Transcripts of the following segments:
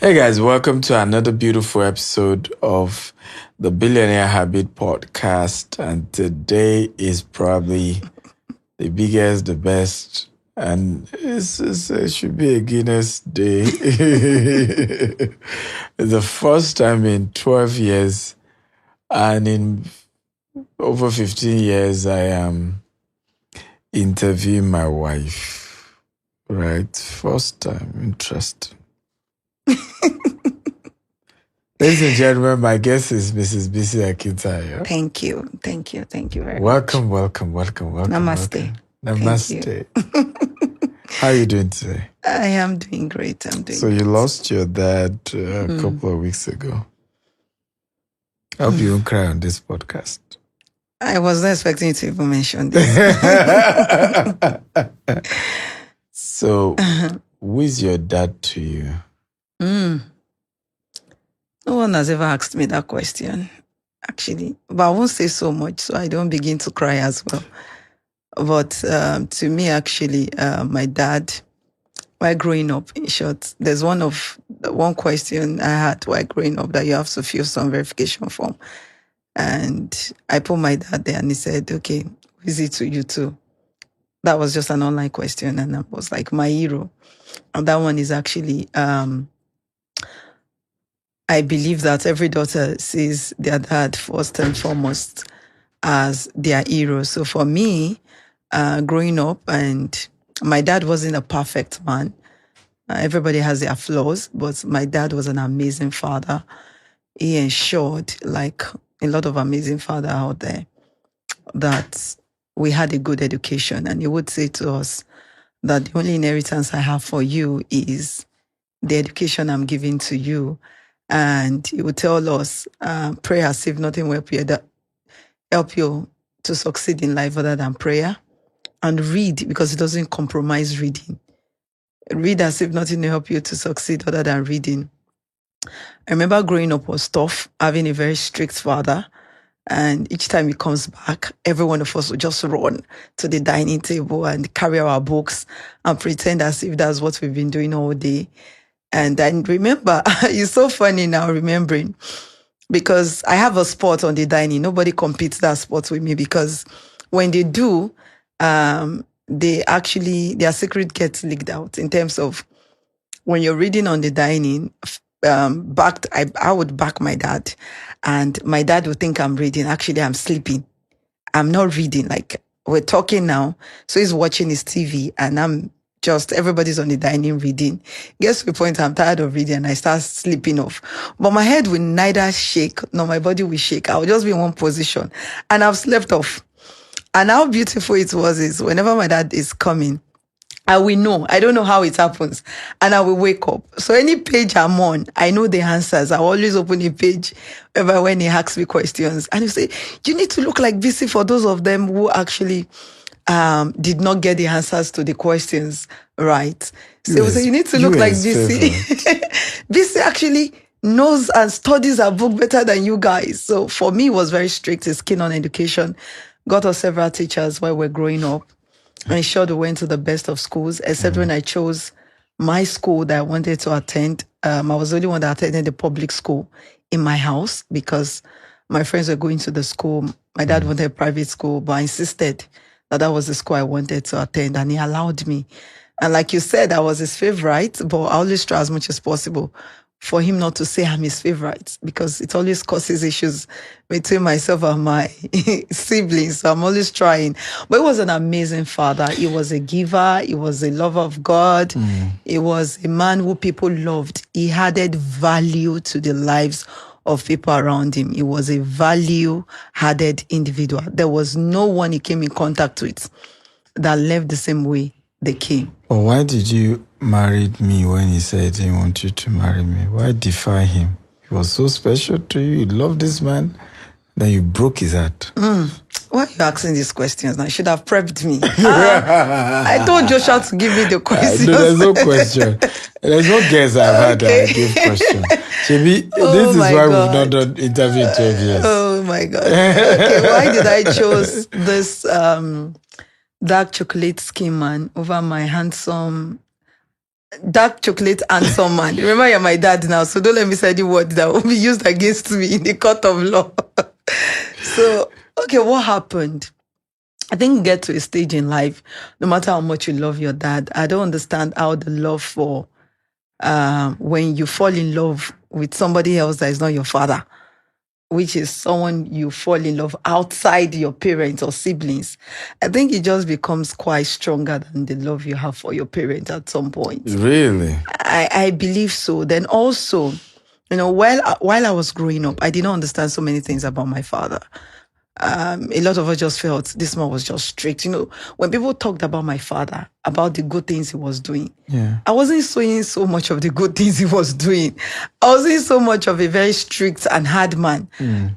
Hey guys, welcome to another beautiful episode of the Billionaire Habit podcast. And today is probably the biggest, the best, and it should be a Guinness day. It's the first time in 12 years and in over 15 years I am interviewing my wife. Right? First time. Interesting. Ladies and gentlemen, my guest is Mrs. Bisi Akintayo. Thank you very Welcome. much. Namaste. Namaste. How are you doing today? I am doing great. So you lost your dad a couple of weeks ago. I hope you won't cry on this podcast. I was not expecting you to even mention this. So, who is your dad to you? No one has ever asked me that question, actually. But I won't say so much, so I don't begin to cry as well. But to me, actually, my dad, while growing up, in short, there's one question I had while growing up that you have to fill some verification form. And I put my dad there and he said, okay, who is it to you too? That was just an online question and I was like, my hero. And that one is actually... I believe that every daughter sees their dad first and foremost as their hero. So for me, growing up, and my dad wasn't a perfect man. Everybody has their flaws, but my dad was an amazing father. He ensured, like a lot of amazing fathers out there, that we had a good education. And he would say to us that the only inheritance I have for you is the education I'm giving to you. And he would tell us, pray as if nothing will help you to succeed in life other than prayer. And read, because it doesn't compromise reading. Read as if nothing will help you to succeed other than reading. I remember growing up was tough, having a very strict father. And each time he comes back, every one of us would just run to the dining table and carry our books and pretend as if that's what we've been doing all day. And I remember, it's so funny now remembering, because I have a spot on the dining. Nobody competes that spot with me, because when they do, their secret gets leaked out in terms of when you're reading on the dining, I would back my dad and my dad would think I'm reading. Actually, I'm sleeping. I'm not reading. Like, we're talking now. So he's watching his TV and everybody's on the dining reading. Gets to the point I'm tired of reading and I start sleeping off. But my head will neither shake nor my body will shake. I'll just be in one position and I've slept off. And how beautiful it was is whenever my dad is coming, I will know. I don't know how it happens. And I will wake up. So any page I'm on, I know the answers. I always open a page when he asks me questions. And he say, you need to look like Bisi for those of them who actually did not get the answers to the questions right. So you need to look like Bisi. Bisi actually knows and studies our book better than you guys. So for me, it was very strict. He's keen on education. Got us several teachers while we're growing up. And ensured we went to the best of schools, except when I chose my school that I wanted to attend. I was the only one that attended the public school in my house because my friends were going to the school. My dad wanted a private school, but I insisted that was the school I wanted to attend, and he allowed me. And like you said, I was his favorite, but I always try as much as possible for him not to say I'm his favorite, because it always causes issues between myself and my siblings. So I'm always trying. But he was an amazing father. He was a giver. He was a lover of God. He was a man who people loved. He added value to the lives of people around him. He was a value-added individual. There was no one he came in contact with that left the same way they came. Well, why did you marry me when he said he wanted you to marry me? Why defy him? He was so special to you. You loved this man. Then you broke his heart. Why are you asking these questions? I should have prepped me. I told Joshua to give me the questions. No, there's no question. There's no guess I've had that I give question. Shebi, this is why we've not done interview in 12 years. Oh my God. Okay, why did I choose this dark chocolate skin man over my handsome dark chocolate handsome man. Remember, you're my dad now, so don't let me say any word that will be used against me in the court of law. So, okay, what happened? I think you get to a stage in life, no matter how much you love your dad, I don't understand how the love for when you fall in love with somebody else that is not your father, which is someone you fall in love outside your parents or siblings, I think it just becomes quite stronger than the love you have for your parents at some point. Really? I believe so. Then also, while I was growing up, I did not understand so many things about my father. A lot of us just felt this man was just strict. When people talked about my father, about the good things he was doing, I wasn't seeing so much of the good things he was doing. I was seeing so much of a very strict and hard man,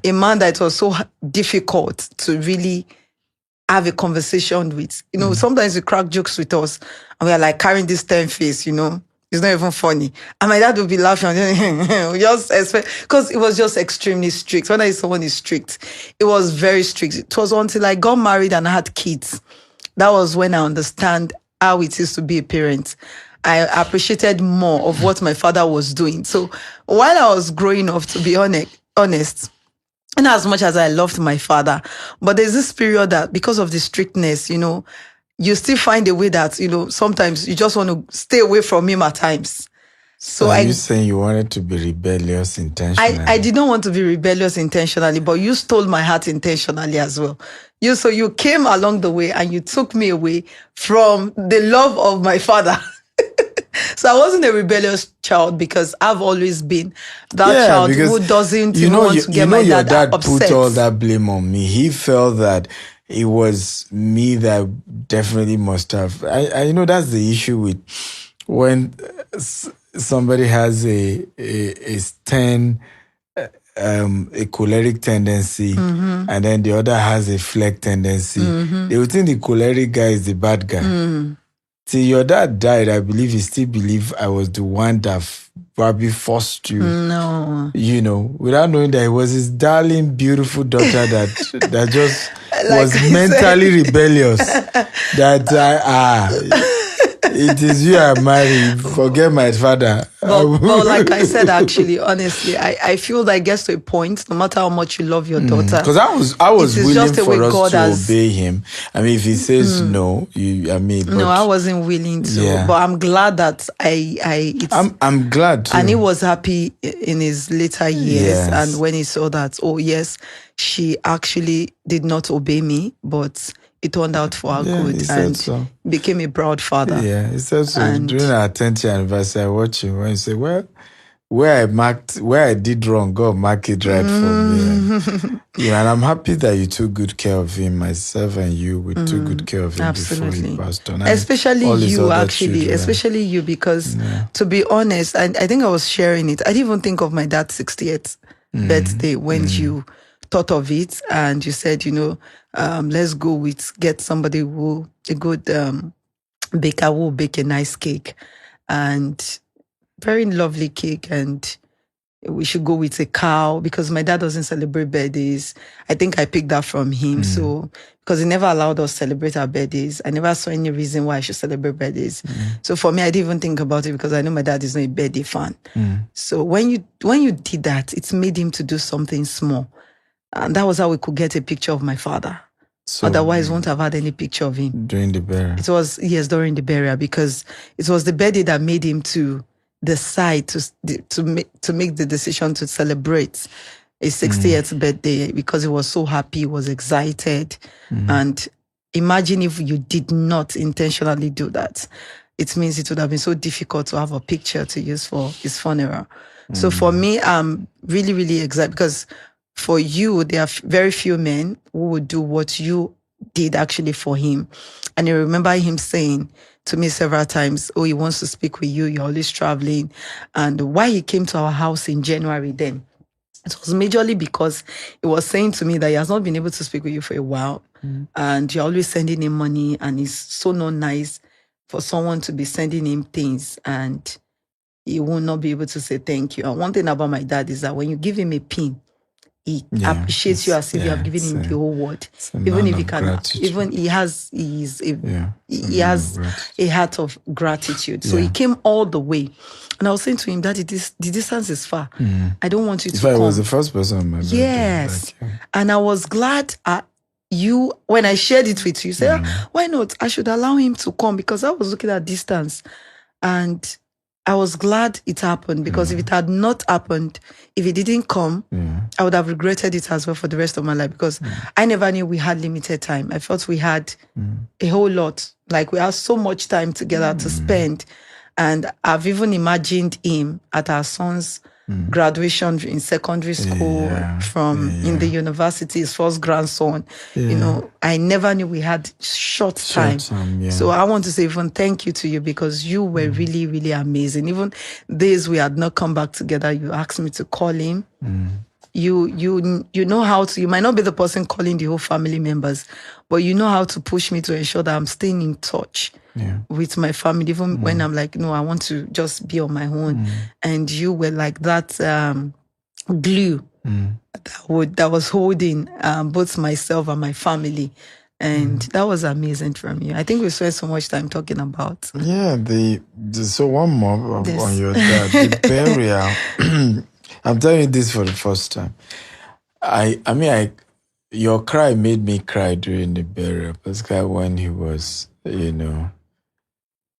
a man that was so difficult to really have a conversation with. Sometimes we crack jokes with us and we are like carrying this stern face, It's not even funny. And my dad would be laughing. We just expect, because it was just extremely strict. When I say someone is strict, it was very strict. It was until I got married and I had kids. That was when I understand how it is to be a parent. I appreciated more of what my father was doing. So while I was growing up, to be honest, and as much as I loved my father, but there's this period that because of the strictness, you still find a way that, sometimes you just want to stay away from him at times. So are you saying you wanted to be rebellious intentionally? I did not want to be rebellious intentionally, but you stole my heart intentionally as well. So you came along the way and you took me away from the love of my father. So I wasn't a rebellious child because I've always been that child who doesn't want to get my dad upset. Put all that blame on me. He felt that it was me that definitely must have. I know that's the issue with when somebody has a stern, a choleric tendency, and then the other has a flake tendency. They would think the choleric guy is the bad guy. Till your dad died, I believe he still believed I was the one that probably forced you. No. Without knowing that it was his darling, beautiful daughter that just was mentally rebellious. That it is you I married. Forget my father. But like I said, actually, honestly, I feel that it gets to a point, no matter how much you love your daughter. Because I was willing for us to obey him. I mean, if he says no, no, I wasn't willing to. Yeah. But I'm glad that I'm glad too. And he was happy in his later years. Yes. And when he saw that, oh yes, she actually did not obey me, but it turned out for our good and became a proud father. Yeah, he said so. And during our 10th anniversary, I watched him when he said, well, where I did wrong, God mark it right for me. And I'm happy that you took good care of him, myself and you, we took good care of him before he passed on. Especially you, actually, children. Especially you, because to be honest, I think I was sharing it. I didn't even think of my dad's 60th birthday when you thought of it and you said, let's get somebody a good baker who will bake a nice cake and very lovely cake, and we should go with a cow because my dad doesn't celebrate birthdays. I think I picked that from him. So because he never allowed us to celebrate our birthdays, I never saw any reason why I should celebrate birthdays. So for me, I didn't even think about it because I know my dad is not a birthday fan. So when you did that, it made him to do something small. And that was how we could get a picture of my father. So, otherwise, we won't have had any picture of him. During the burial? It was, yes, during the burial, because it was the birthday that made him to decide to make the decision to celebrate his 60th birthday, because he was so happy, he was excited. And imagine if you did not intentionally do that. It means it would have been so difficult to have a picture to use for his funeral. So for me, I'm really, really excited because for you, there are very few men who would do what you did actually for him. And I remember him saying to me several times, oh, he wants to speak with you. You're always traveling. And why he came to our house in January then, it was majorly because he was saying to me that he has not been able to speak with you for a while. And you're always sending him money. And it's so not nice for someone to be sending him things and he will not be able to say thank you. And one thing about my dad is that when you give him a pin, he appreciates you as if you have given him the whole world. Even if he can, gratitude. even he has a heart of gratitude. So he came all the way. And I was saying to him, Daddy, the distance is far. I don't want you to come. I was the first person on my birthday. Yes. And I was glad when I shared it with you, said, why not? I should allow him to come, because I was looking at distance. And I was glad it happened, because if it had not happened, if he didn't come, I would have regretted it as well for the rest of my life, because I never knew we had limited time. I felt we had a whole lot. Like we had so much time together to spend. And I've even imagined him at our son's graduation in secondary school in the university, his first grandson. You know, I never knew we had short time. So I want to say even thank you to you, because you were really, really amazing. Even days we had not come back together, you asked me to call him. You know how to, you might not be the person calling the whole family members, but you know how to push me to ensure that I'm staying in touch with my family, even when I'm like, no, I want to just be on my own. And you were like that glue that was holding both myself and my family. And that was amazing from you. I think we spent so much time talking about. Yeah, so one more on your dad, the burial. I'm telling you this for the first time. Your cry made me cry during the burial, basically when he was,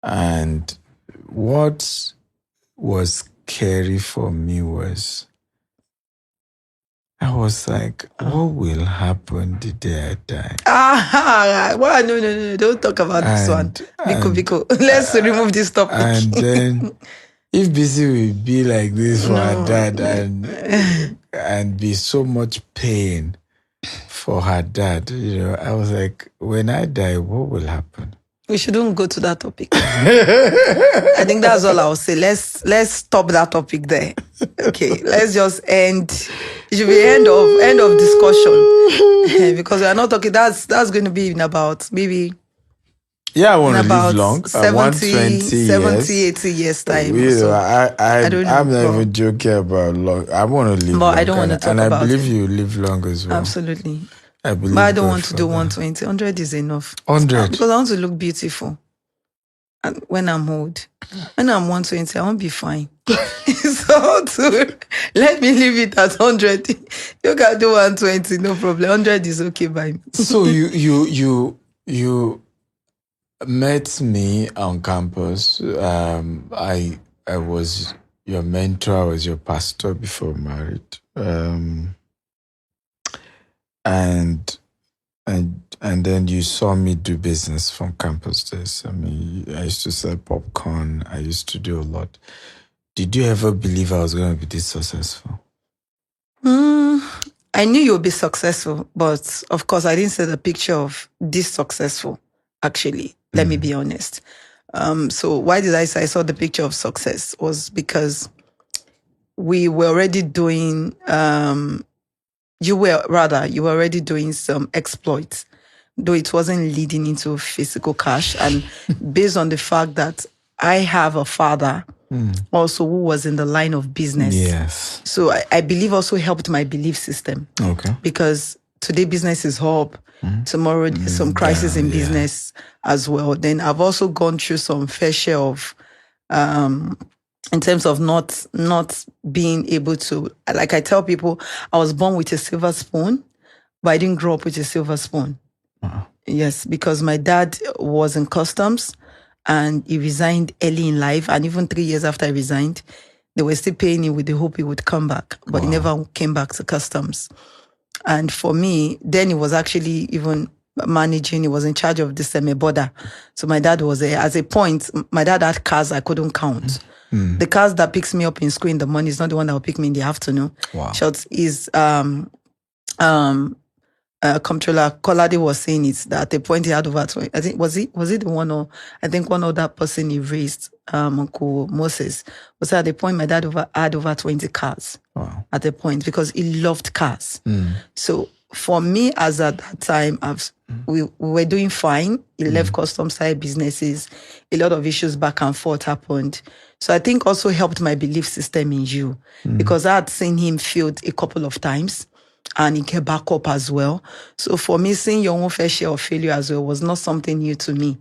and what was scary for me was, I was like, what will happen the day I die? Well, no, don't talk about this one. Biko. Let's remove this topic. And then, if Bisi will be like this for her dad and be so much pain for her dad, I was like, when I die, what will happen? We shouldn't go to that topic. I think that's all I'll say. Let's stop that topic there. Okay, let's just end. It should be end of discussion, because we are not talking. That's going to be in about maybe. Yeah, I want to live long. 70, 80 years time. So I don't know. I'm not even joking about long. I want to live long. But I don't want to talk about it. And I believe you live long as well. Absolutely. I believe. But I don't want to do 120. 100 is enough. 100? Because I want to look beautiful. And when I'm old. When I'm 120, I won't be fine. So let me leave it at 100. You can do 120, no problem. 100 is okay by me. So you met me on campus. I was your mentor. I was your pastor before married. And then you saw me do business from campus days. I mean, I used to sell popcorn. I used to do a lot. Did you ever believe I was going to be this successful? I knew you would be successful, but of course, I didn't see the picture of this successful, actually. Let me be honest. So why did I say I saw the picture of success? Was because we were already doing, you were already doing some exploits, though it wasn't leading into physical cash. And based on the fact that I have a father also who was in the line of business. Yes. So I believe also helped my belief system. Okay. Because today business is up. Tomorrow there's some crisis in business as well. Then I've also gone through some fair share of, in terms of not being able to, like I tell people, I was born with a silver spoon, but I didn't grow up with a silver spoon. Wow. Yes, because my dad was in customs and he resigned early in life. And even 3 years after I resigned, they were still paying him with the hope he would come back, but he never came back to customs. And for me, then he was actually even managing, he was in charge of this border. So my dad was there. At a point, my dad had cars I couldn't count. The cars that picks me up in school in the morning is not the one that will pick me in the afternoon. Wow. Shots is Comptroller Kolade was saying it, that at a point he had over 20, I think was it the one, or I think one other person he raised, Uncle Moses, was at the point my dad had over 20 cars. Wow. At a point, because he loved cars. So for me, as at that time, we were doing fine. He left custom side businesses. A lot of issues back and forth happened. So I think also helped my belief system in you, because I had seen him failed a couple of times. and it get back up as well. So for me, seeing your own fair share of failure as well was not something new to me.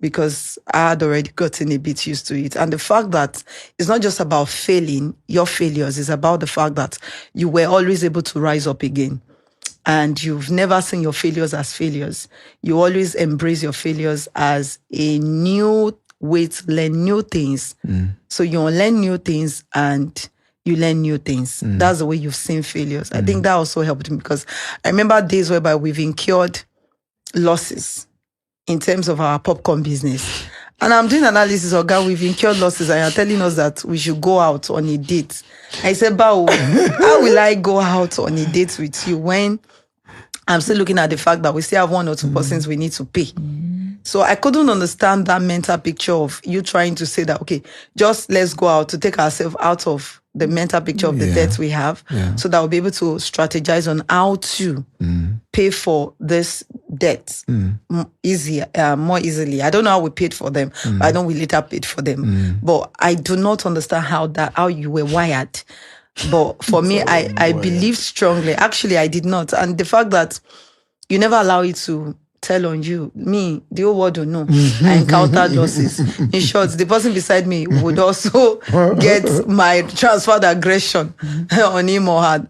Because I had already gotten a bit used to it. And the fact that it's not just about failing, your failures, it's about the fact that you were always able to rise up again. And you've never seen your failures as failures. You always embrace your failures as a new way to learn new things. So you learn new things and you learn new things. That's the way you've seen failures. I think that also helped me, because I remember days whereby we've incurred losses in terms of our popcorn business. And I'm doing analysis, God, we've incurred losses, and you're telling us that we should go out on a date. I said, Bao, how will I go out on a date with you when I'm still looking at the fact that we still have 1 or 2 persons we need to pay? So I couldn't understand that mental picture of you trying to say that, okay, just let's go out to take ourselves out of the mental picture of the debt we have, so that we'll be able to strategize on how to pay for this debt more easily. I don't know how we paid for them, but I know we later paid for them. But I do not understand how you were wired. But for me, I believe strongly. Actually, I did not. And the fact that you never allow it to tell on you, me, the whole world will know. I encountered losses. In short, the person beside me would also get my transferred aggression on him or her.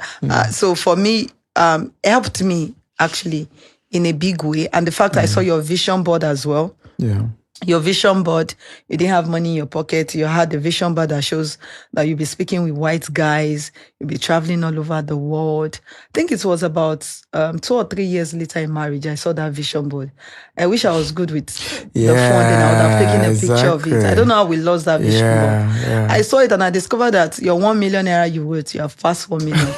So for me, helped me actually in a big way. And the fact I saw your vision board as well. Yeah. Your vision board, you didn't have money in your pocket. You had the vision board that shows that you'll be speaking with white guys. You'll be traveling all over the world. I think it was about 2 or 3 years later in marriage, I saw that vision board. I wish I was good with the phone, and I would have taken a picture of it. I don't know how we lost that vision board. Yeah. I saw it and I discovered that your 1 million naira you wrote, you have passed 1 million.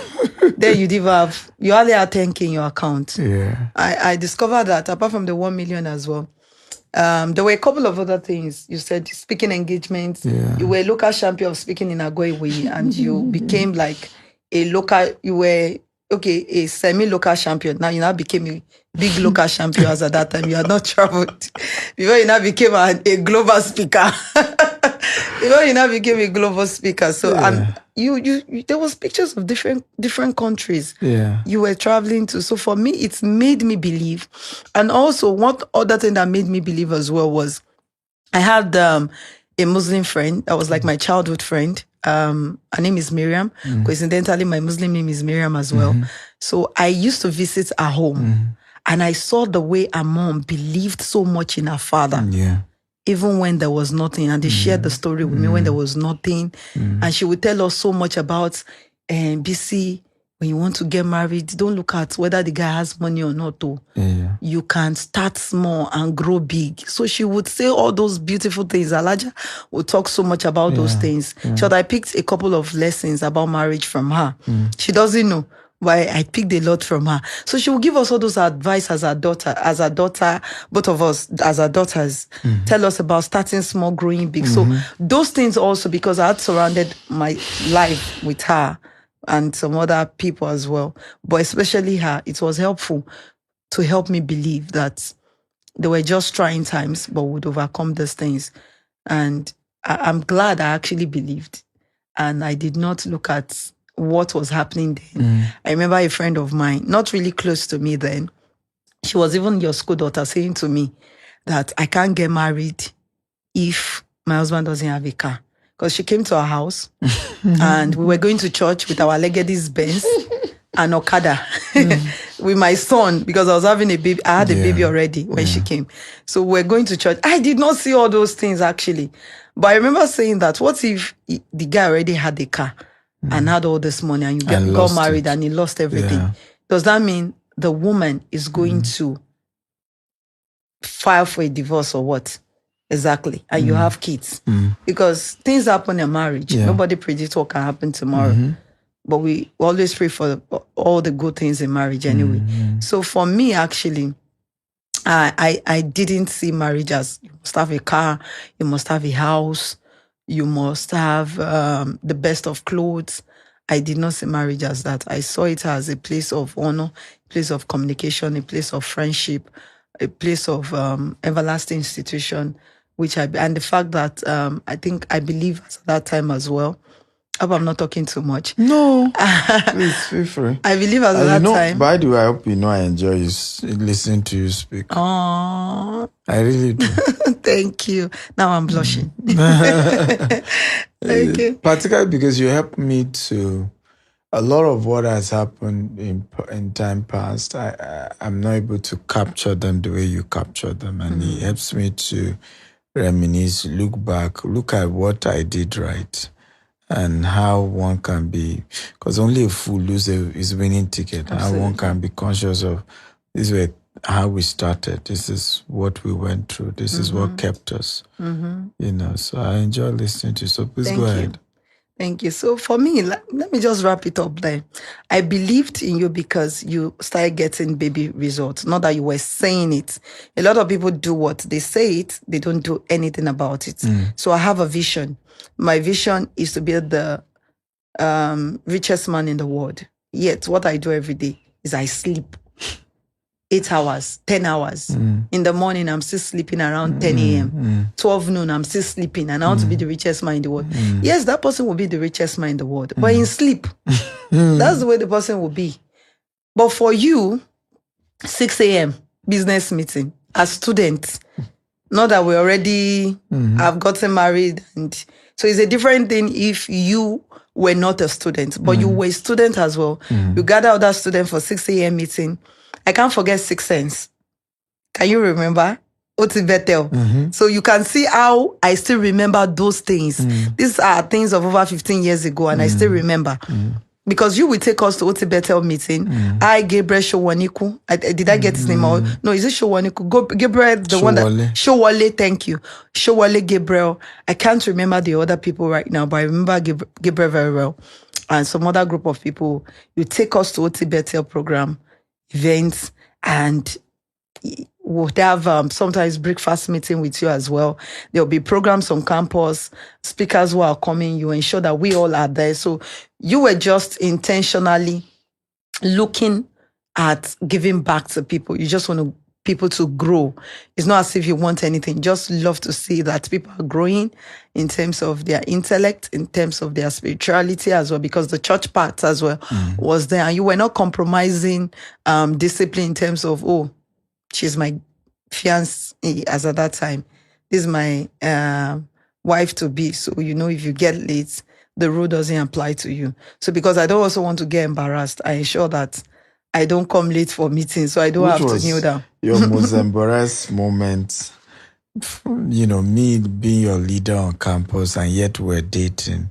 Then you only had 10K in your account. Yeah. I discovered that apart from the 1 million as well, there were a couple of other things. You said speaking engagements. Yeah. You were a local champion of speaking in Agoiwe, and you became like a semi-local champion. Now you became a big local champion as at that time. You had not traveled. Before you now became a global speaker. Before you now became a global speaker. So you there was pictures of different countries. Yeah. You were traveling to. So for me, it's made me believe. And also, one other thing that made me believe as well was I had a Muslim friend that was like my childhood friend. Her name is Miriam. Coincidentally, my Muslim name is Miriam as well. So I used to visit her home, and I saw the way her mom believed so much in her father. Yeah. Even when there was nothing. And they shared the story with me when there was nothing. And she would tell us so much about Bisi, when you want to get married, don't look at whether the guy has money or not. You can start small and grow big. So she would say all those beautiful things. Alaja would talk so much about those things. So I picked a couple of lessons about marriage from her. She doesn't know, but I picked a lot from her. So she will give us all those advice as a daughter, both of us as our daughters, tell us about starting small, growing big. So those things also, because I had surrounded my life with her and some other people as well, but especially her, it was helpful to help me believe that they were just trying times, but would overcome these things. And I'm glad I actually believed. And I did not look at what was happening then. I remember a friend of mine, not really close to me then, she was even your school daughter, saying to me that I can't get married if my husband doesn't have a car. Because she came to our house and we were going to church with our Legady's Benz and Okada with my son, because I was having a baby. I had a baby already when she came. So we're going to church. I did not see all those things actually. But I remember saying that, what if the guy already had a car and had all this money, and you got married and he lost everything? Yeah. Does that mean the woman is going to file for a divorce or what? Exactly. And you have kids. Because things happen in marriage. Nobody predicts what can happen tomorrow. But we always pray for all the good things in marriage anyway. So for me, actually, I didn't see marriage as you must have a car, you must have a house, you must have the best of clothes. I did not see marriage as that. I saw it as a place of honor, a place of communication, a place of friendship, a place of everlasting institution, and the fact that I believe at that time as well, I hope I'm not talking too much. No, please feel free. I believe at that time. By the way, I hope you know I enjoy listening to you speak. Oh, I really do. Thank you. Now I'm blushing. Okay. Particularly because you helped me to. A lot of what has happened in time past, I'm not able to capture them the way you capture them, and it helps me to reminisce, look back, look at what I did right, and how one can be, because only a fool loses his winning ticket. Absolutely. How one can be conscious of this way, how we started. This is what we went through. This is what kept us. So I enjoy listening to you. So please go ahead. Thank you. So for me, let me just wrap it up there. I believed in you because you started getting baby results, not that you were saying it. A lot of people do what they say it, they don't do anything about it. So I have a vision. My vision is to be the richest man in the world. Yet what I do every day is I sleep 8 hours, 10 hours. In the morning, I'm still sleeping around 10 a.m. 12 noon, I'm still sleeping, and I want to be the richest man in the world. Yes, that person will be the richest man in the world, but in sleep, that's the way the person will be. But for you, 6 a.m. business meeting as students, not that we already have gotten married, and so it's a different thing if you were not a student, but you were a student as well. You gather other students for 6 a.m. meeting. I can't forget Sixth Sense. Can you remember? Oti Bethel. So you can see how I still remember those things. These are things of over 15 years ago, and I still remember. Because you will take us to Oti Bethel meeting. I, Gabriel Showaniku. Did I get his name? No, is it Showaniku? Gabriel, the one that... Showale, thank you. Showale Gabriel. I can't remember the other people right now, but I remember Gabriel very well. And some other group of people. You take us to Oti Bethel program, events, and we'll have sometimes breakfast meeting with you as well. There'll be programs on campus, speakers who are coming. You ensure that we all are there. So you were just intentionally looking at giving back to people. You just want people to grow. It's not as if you want anything. You just love to see that people are growing in terms of their intellect, in terms of their spirituality as well, because the church part as well was there. And you were not compromising discipline in terms of, oh, she's my fiancé as at that time. This is my wife to be. So, if you get late, the rule doesn't apply to you. So because I don't also want to get embarrassed, I ensure that I don't come late for meetings, so I don't have to kneel down. Your most embarrassed moment, me being your leader on campus and yet we're dating.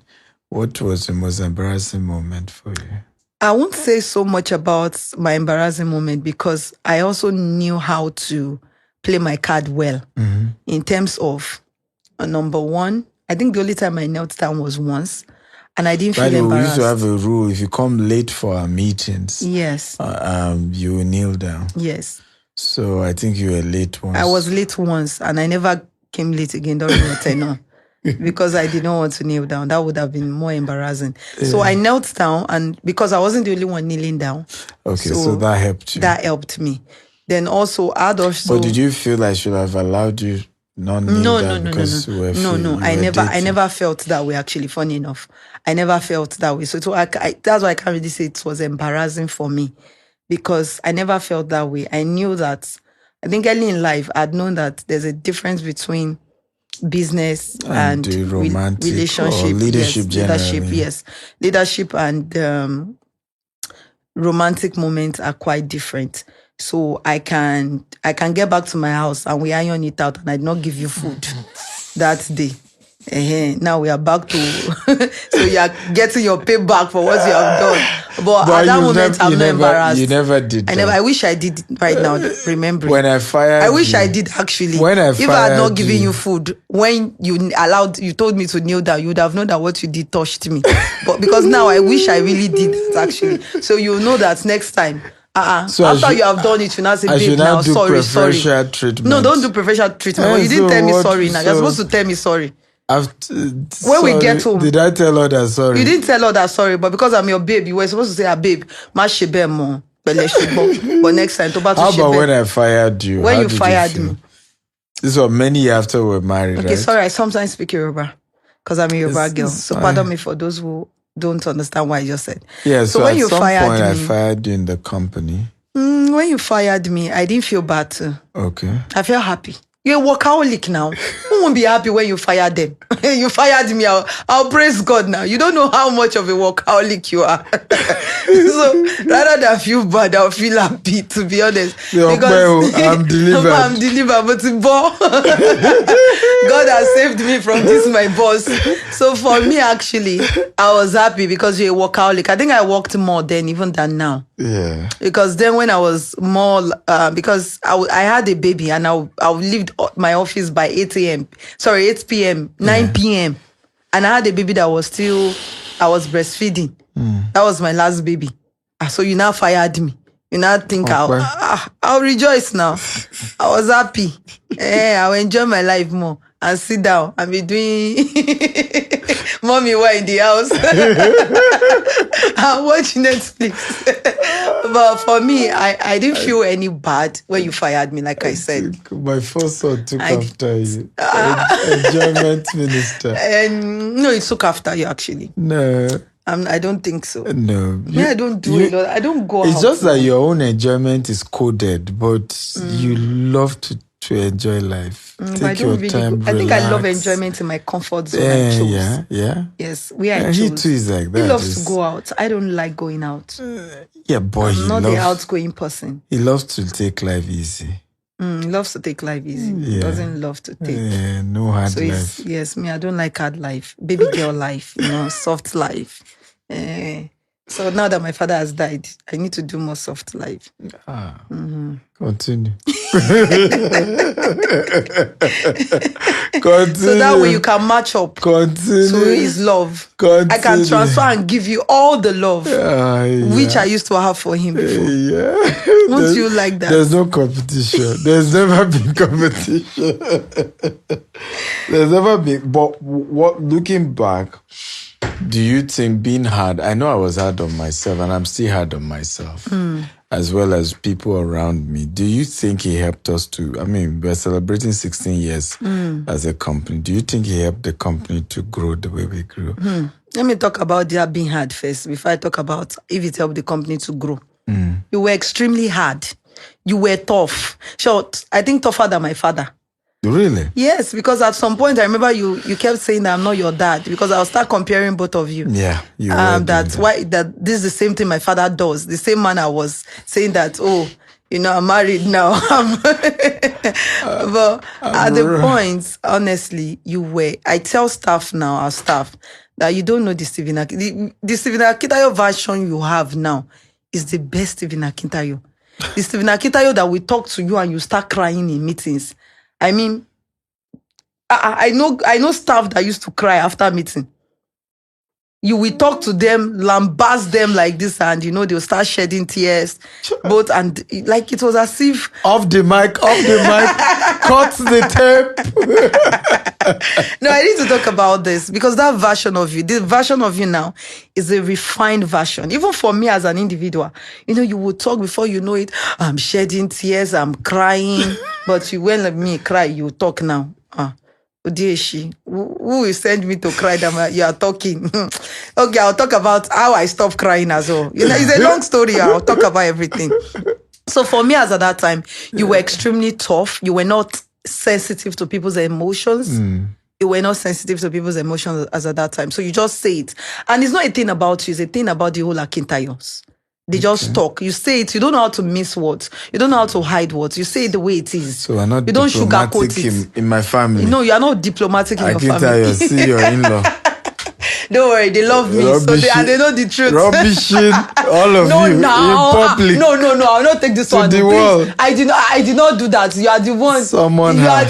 What was the most embarrassing moment for you? I won't say so much about my embarrassing moment because I also knew how to play my card well in terms of number one. I think the only time I knelt down was once. And I didn't feel embarrassed. We used to have a rule: if you come late for our meetings, yes, you will kneel down. Yes. So I think you were late once. I was late once, and I never came late again during your tenure because I did not want to kneel down. That would have been more embarrassing. Yeah. So I knelt down, and because I wasn't the only one kneeling down. Okay, so that helped you. That helped me. Then also, I'd also. But did you feel I should have allowed you? No. I never felt that way. Actually, funny enough, I never felt that way. So that's why I can't really say it was embarrassing for me, because I never felt that way. I knew that. I think early in life, I'd known that there's a difference between business and romantic relationship, leadership. Leadership and romantic moments are quite different. So I can get back to my house and we iron it out, and I did not give you food that day. Now we are back to so you are getting your payback for what you have done. But at that moment, I'm not embarrassed. You never did. I wish I did right now. Remember, when I fired, I wish I did actually. If I had not given you food when you told me to kneel down, you would have known that what you did touched me. But because now I wish I really did that actually. So you know that next time. So after you have done it, you now say, babe, now sorry. Treatment. No, don't do preferential treatment. But you didn't tell me sorry now. You're supposed to tell me sorry. When we get home. Did I tell her that sorry? You didn't tell her that sorry, but because I'm your babe, you were supposed to say, babe, ma shebe mo. But next time, how about when I fired you? When you fired me? This was many years after we were married, okay, right? Sorry, I sometimes speak Yoruba. because I'm a Yoruba It's girl. So fine. pardon me for those who don't understand what I just said. Yeah, so when at you some fired point I me, fired you in the company. when you fired me, I didn't feel bad too. Okay. I felt happy. You're a workaholic now. Who won't be happy when you fired them? You fired me. I'll praise God now. You don't know how much of a workaholic you are. So rather than feel bad, I'll feel happy, to be honest. Because I'm delivered. I'm delivered, but God has saved me from this, my boss. So for me, actually, I was happy because you're a workaholic. I think I worked more then even than now. Yeah. Because then when I was more, because I had a baby and I would leave my office by 8 p.m., 9 p.m. And I had a baby that I was breastfeeding. That was my last baby. So you now fired me. You now think I'll rejoice now. I was happy. I'll enjoy my life more and sit down and be doing mommy while in the house. I'm watching Netflix. But for me, I didn't feel any bad when you fired me, like I said. My first son took after you. Enjoyment minister. No, it took after you, actually. No. I don't think so. No. I don't do a lot. I don't go out. It's just that your own enjoyment is coded, but you love to enjoy life. Take your time, I think relax. I love enjoyment in my comfort zone. I chose. Yeah. Yes, we are. He too is like that. He loves to go out. I don't like going out. Boy, I'm not the outgoing person. He loves to take life easy. He loves to take life easy. He doesn't love to take. No hard life. Yes, me, I don't like hard life. Baby girl life, soft life. So now that my father has died, I need to do more soft life. Continue. Continue. So that way you can match up. Continue. So his love. Continue. I can transfer and give you all the love which I used to have for him before. Won't you like that? There's no competition. There's never been competition. There's never been. But looking back, do you think being hard? I know I was hard on myself, and I'm still hard on myself, as well as people around me. Do you think he helped us to? I mean, we're celebrating 16 years as a company. Do you think he helped the company to grow the way we grew? Let me talk about that being hard first before I talk about if it helped the company to grow. You were extremely hard. You were tough. Short. I think tougher than my father. Really? Yes, because at some point I remember you kept saying that I'm not your dad, because I'll start comparing both of you. Yeah, you that's why that this is the same thing my father does. The same man I was saying that, I'm married now. But at the point, honestly, I tell staff now, our staff, that you don't know the Stephen Akintayo version you have now is the best Stephen Akintayo. The Stephen Akintayo that we talk to you and you start crying in meetings. I mean, I know staff that used to cry after meeting. You will talk to them, lambast them like this, and they'll start shedding tears. And like it was as if off the mic, cut the tape. No, I need to talk about this because that version of you, the version of you now, is a refined version. Even for me as an individual, you will talk before you know it. I'm shedding tears, I'm crying, but when let me cry, you talk now. Odieshi, who will send me to cry that you are talking? Okay, I'll talk about how I stopped crying as well. It's a long story. I'll talk about everything. So for me, as at that time, you were extremely tough. You were not sensitive to people's emotions. You were not sensitive to people's emotions as at that time. So you just say it. And it's not a thing about you. It's a thing about the whole Akintayos. They just talk. You say it. You don't know how to miss words. You don't know how to hide words. You say it the way it is. So we're not you don't sugarcoat it. In my family. No, you are not diplomatic in your family. Akintayo, see your in-law. Don't worry, they love me. So they know the truth. Rubbishing all of you in public. No, I'll not take this one. To the world. I did not do that. You are the one.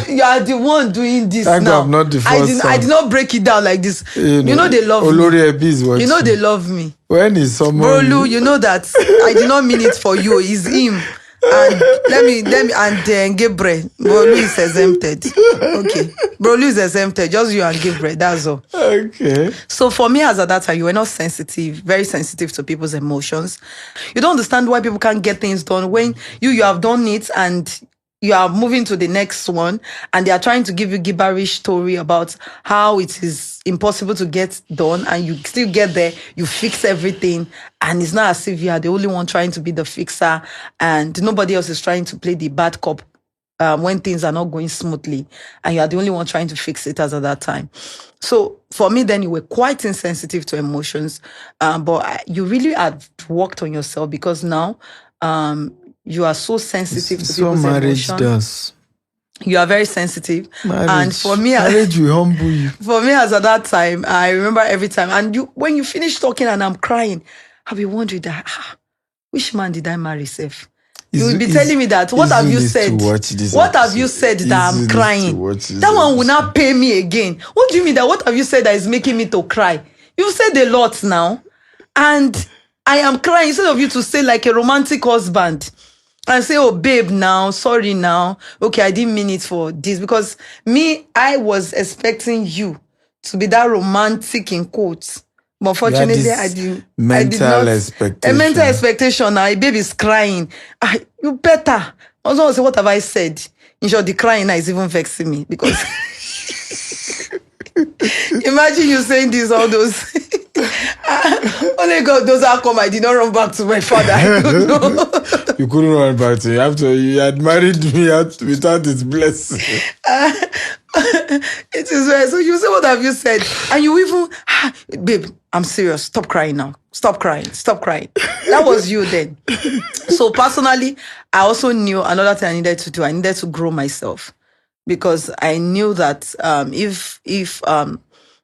You are the one doing this now. I'm not the first I did not break it down like this. They love me. They love me. When is someone? Brolu, you know that I did not mean it for you. It's him. And let me and Gabriel. Brolu is exempted. Okay. Brolu is exempted. Just you and Gabriel. That's all. Okay. So for me, as at that time, you were not sensitive, very sensitive to people's emotions. You don't understand why people can't get things done when you have done it and you are moving to the next one, and they are trying to give you gibberish story about how it is impossible to get done, and you still get there, you fix everything, and it's not as if you are the only one trying to be the fixer, and nobody else is trying to play the bad cop when things are not going smoothly, and you are the only one trying to fix it as at that time. So for me, then you were quite insensitive to emotions, but you really had worked on yourself, because now you are so sensitive to people's marriage emotion. does. You are very sensitive. Marriage, and for me, marriage will humble you. For me, as at that time, I remember every time. And when you finish talking and I'm crying, I'll be wondering that, which man did I marry, Seth? You will be telling me that. What have you said? What have you said that I'm crying? That one will not pay me again. What do you mean that? What have you said that is making me to cry? You've said a lot now. And I am crying instead of you to say like a romantic husband and say, oh, babe, now, sorry now. Okay, I didn't mean it for this. Because me, I was expecting you to be that romantic in quotes. But unfortunately, I did not. Expectation. A mental expectation. Now, a baby's crying. You better. I was going to say, what have I said? In short, the crying now is even vexing me. Because imagine you saying this, all those. Only God knows how come I did not run back to my father. I don't know. You couldn't run back to him after you had married me without his blessing. It is well. So you say, what have you said? And you even, babe, I'm serious. Stop crying now. Stop crying. Stop crying. That was you then. So personally, I also knew another thing I needed to do. I needed to grow myself, because I knew that if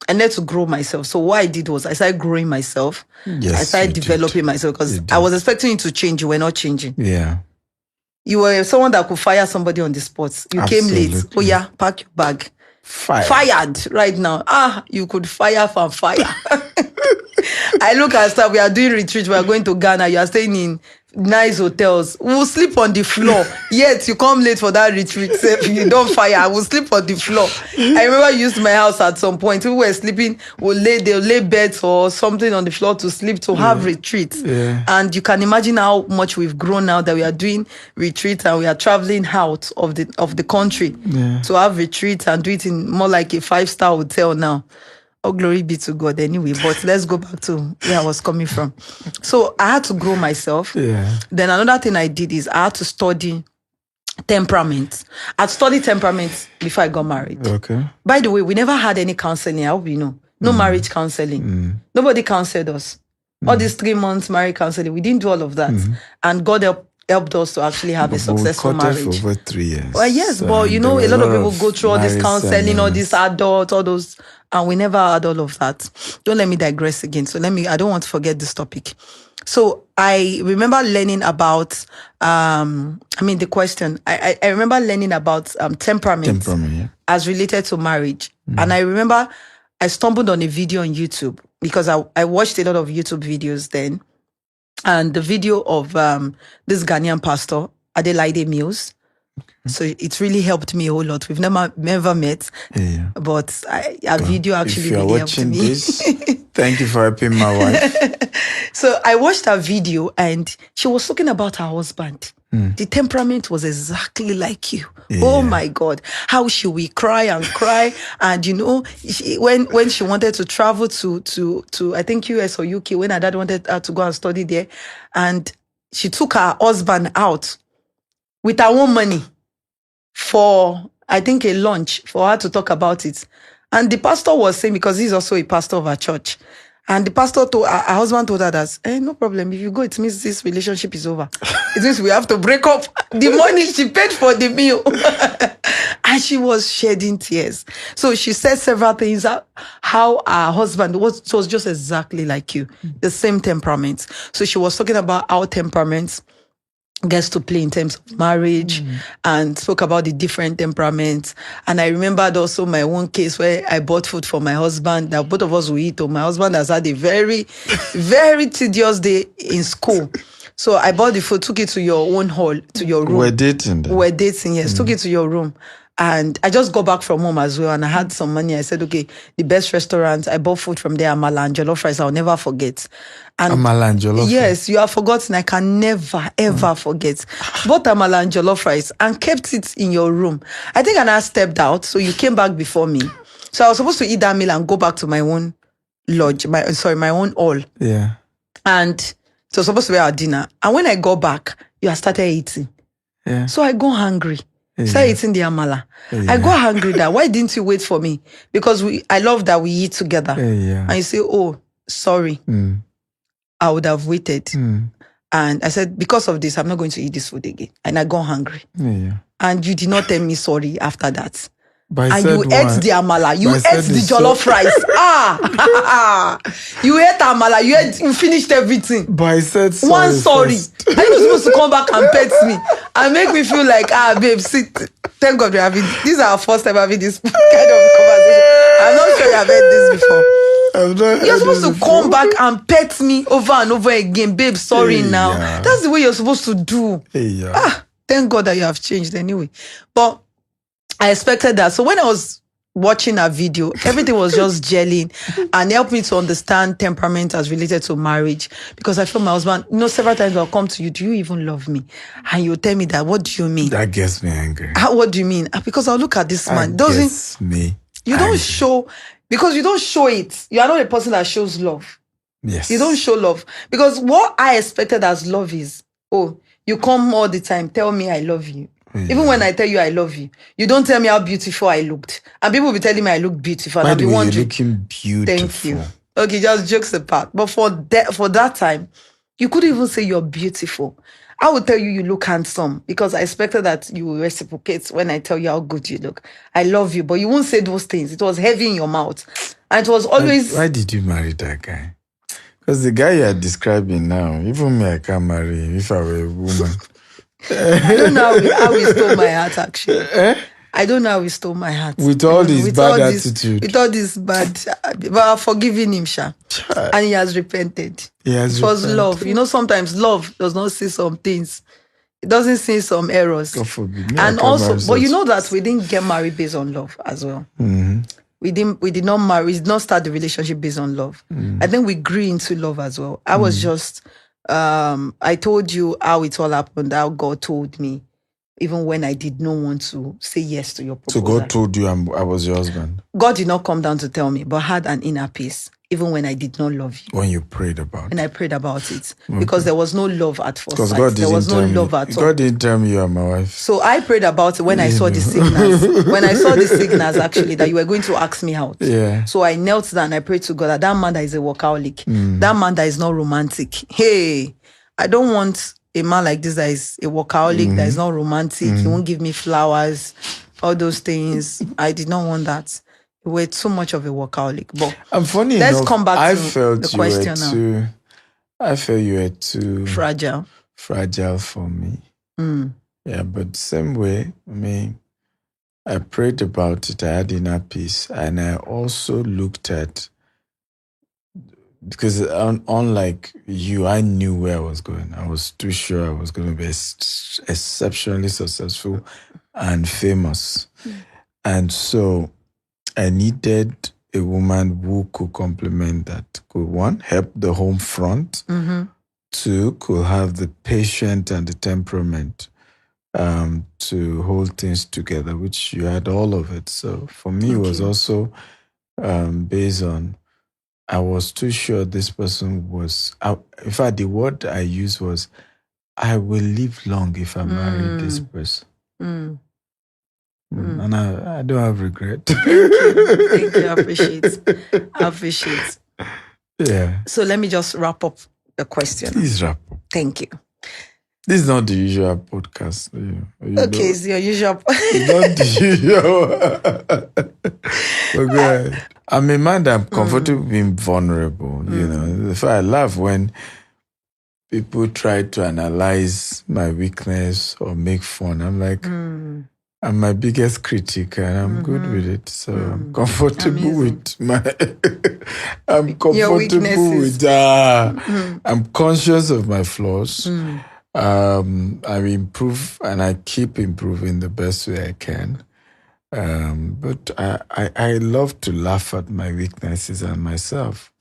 I needed to grow myself. So what I did was I started growing myself. Yes, I started developing myself, because I was expecting you to change. You were not changing. Yeah. You were someone that could fire somebody on the spot. You came late. Oh yeah, pack your bag. Fired right now. You could fire from fire. I look at stuff. We are doing retreat. We are going to Ghana. You are staying in nice hotels. We will sleep on the floor. Yet you come late for that retreat. You don't fire. I will sleep on the floor. I remember you used my house at some point. People were sleeping. They'll lay beds or something on the floor to sleep, to have retreats. Yeah. And you can imagine how much we've grown now that we are doing retreats and we are traveling out of the country to have retreats and do it in more like a 5-star hotel now. Oh, glory be to God anyway. But let's go back to where I was coming from. So I had to grow myself. Yeah. Then another thing I did is I had to study temperament. I'd studied temperament before I got married. Okay. By the way, we never had any counseling. I hope you know. No marriage counseling. Nobody counseled us. All these 3 months marriage counseling, we didn't do all of that. And God helped us to actually have a successful marriage. For over 3 years. Well, yes, but you know, a lot of people go through all this counseling, all these adults, all those, and we never had all of that. Don't let me digress again. So I don't want to forget this topic. So I remember learning about, the question, I remember learning about temperament as related to marriage. And I remember I stumbled on a video on YouTube, because I watched a lot of YouTube videos then. And the video of this Ghanaian pastor, Adelaide Mills. So it really helped me a whole lot. We've never met, but a video actually really helped me. This, thank you for helping my wife. So I watched her video, and she was talking about her husband. The temperament was exactly like you. Oh my God. How she will cry and cry. And you know, when she wanted to travel to I think US or UK, when her dad wanted her to go and study there, and she took her husband out with her own money for, I think, a lunch for her to talk about it. And the pastor was saying, because he's also a pastor of our church, and the pastor told her husband told her that, no problem. If you go, it means this relationship is over. It means we have to break up. The money she paid for the meal. And she was shedding tears. So she said several things, how her husband was just exactly like you, the same temperament. So she was talking about our temperaments gets to play in terms of marriage, and spoke about the different temperaments. And I remembered also my own case where I bought food for my husband that both of us will eat. My husband has had a very, very tedious day in school. So I bought the food, took it to your own hall, to your room. We're dating then. We're dating, yes. Took it to your room. And I just got back from home as well, and I had some money. I said, okay, the best restaurant. I bought food from there, amala and jollof rice. I'll never forget. And Amala and jollof rice. yes, you have forgotten. I can never, ever forget. Bought amala and jollof rice and kept it in your room. I think I now stepped out, so you came back before me. So I was supposed to eat that meal and go back to my own lodge, my own hall. Yeah. And it was supposed to be our dinner. And when I got back, you had started eating. Yeah. So I go hungry. Yeah. Start eating the amala. Yeah. I got hungry that. Why didn't you wait for me? Because I love that we eat together. Yeah. And you say, oh, sorry. I would have waited. And I said, because of this, I'm not going to eat this food again. And I got hungry. Yeah. And you did not tell me sorry after that. But and you ate the amala. You ate the jollof rice. You ate amala. You finished everything. But I said sorry. One sorry. Are you supposed to come back and pet me and make me feel like, babe, sit. Thank God we're having, this is our first time having this kind of conversation. I'm not sure you have heard this before. You're supposed to come back and pet me over and over again. Babe, sorry now. Yeah. That's the way you're supposed to do. Yeah. Thank God that you have changed anyway. But I expected that. So when I was watching a video, everything was just gelling and helped me to understand temperament as related to marriage. Because I feel my husband, several times I'll come to you, do you even love me? And you'll tell me that, what do you mean? That gets me angry. What do you mean? Because I'll look at this man. That gets me You don't show, because you don't show it. You are not a person that shows love. Yes. You don't show love. Because what I expected as love is, you come all the time, tell me I love you. Yeah. Even when I tell you I love you, you don't tell me how beautiful I looked. And people will be telling me I look beautiful. By and the I'll be way, wondering. You're looking beautiful. Thank you. Okay, just jokes apart. But for that time, you couldn't even say you're beautiful. I would tell you you look handsome because I expected that you will reciprocate when I tell you how good you look. I love you, but you won't say those things. It was heavy in your mouth. And it was always... Why did you marry that guy? Because the guy you're describing now, even me, I can't marry him if I were a woman. I don't know how he stole my heart, actually. I don't know how he stole my heart. With all this bad attitude. With all this bad... But I've forgiven him, Sha. And he has repented. It was love. Sometimes love does not see some things. It doesn't see some errors. God forbid. And also, but you know that we didn't get married based on love as well. Mm-hmm. We did not marry, we did not start the relationship based on love. I think we grew into love as well. I was just... I told you how it all happened, how God told me, even when I did not want to say yes to your proposal. So God told you I was your husband? God did not come down to tell me, but had an inner peace, even when I did not love you. When you prayed about it? When I prayed about it. Okay. Because there was no love at first sight. God there was no love at all. God didn't tell me you are my wife. So I prayed about it when I saw the signals. When I saw the signals, actually, that you were going to ask me out. Yeah. So I knelt down and I prayed to God that man that is a workaholic, that man that is not romantic. Hey, I don't want a man like this that is a workaholic, that is not romantic. He won't give me flowers, all those things. I did not want that. You were too much of a workaholic. But funny let's enough, come back to the you question now. I felt you were too fragile for me. Yeah, but same way, I prayed about it. I had inner peace, and I also looked at, because unlike you, I knew where I was going. I was too sure I was going to be exceptionally successful and famous. And so I needed a woman who could complement that. Could, one, help the home front. Two, could have the patience and the temperament to hold things together, which you had all of it. So for me, it was also based on, I was too sure this person was... in fact, the word I used was, I will live long if I marry this person. And I don't have regret. Thank you. I appreciate. Yeah. So let me just wrap up the question. Please wrap up. Thank you. This is not the usual podcast. Okay, it's your usual. It's not the usual. But go ahead. I'm a man that I'm comfortable being vulnerable. If I laugh when people try to analyze my weakness or make fun, I'm like, I'm my biggest critic, and I'm good with it. So I'm comfortable with my. I'm comfortable with. I'm conscious of my flaws. I improve, and I keep improving the best way I can. But I love to laugh at my weaknesses and myself.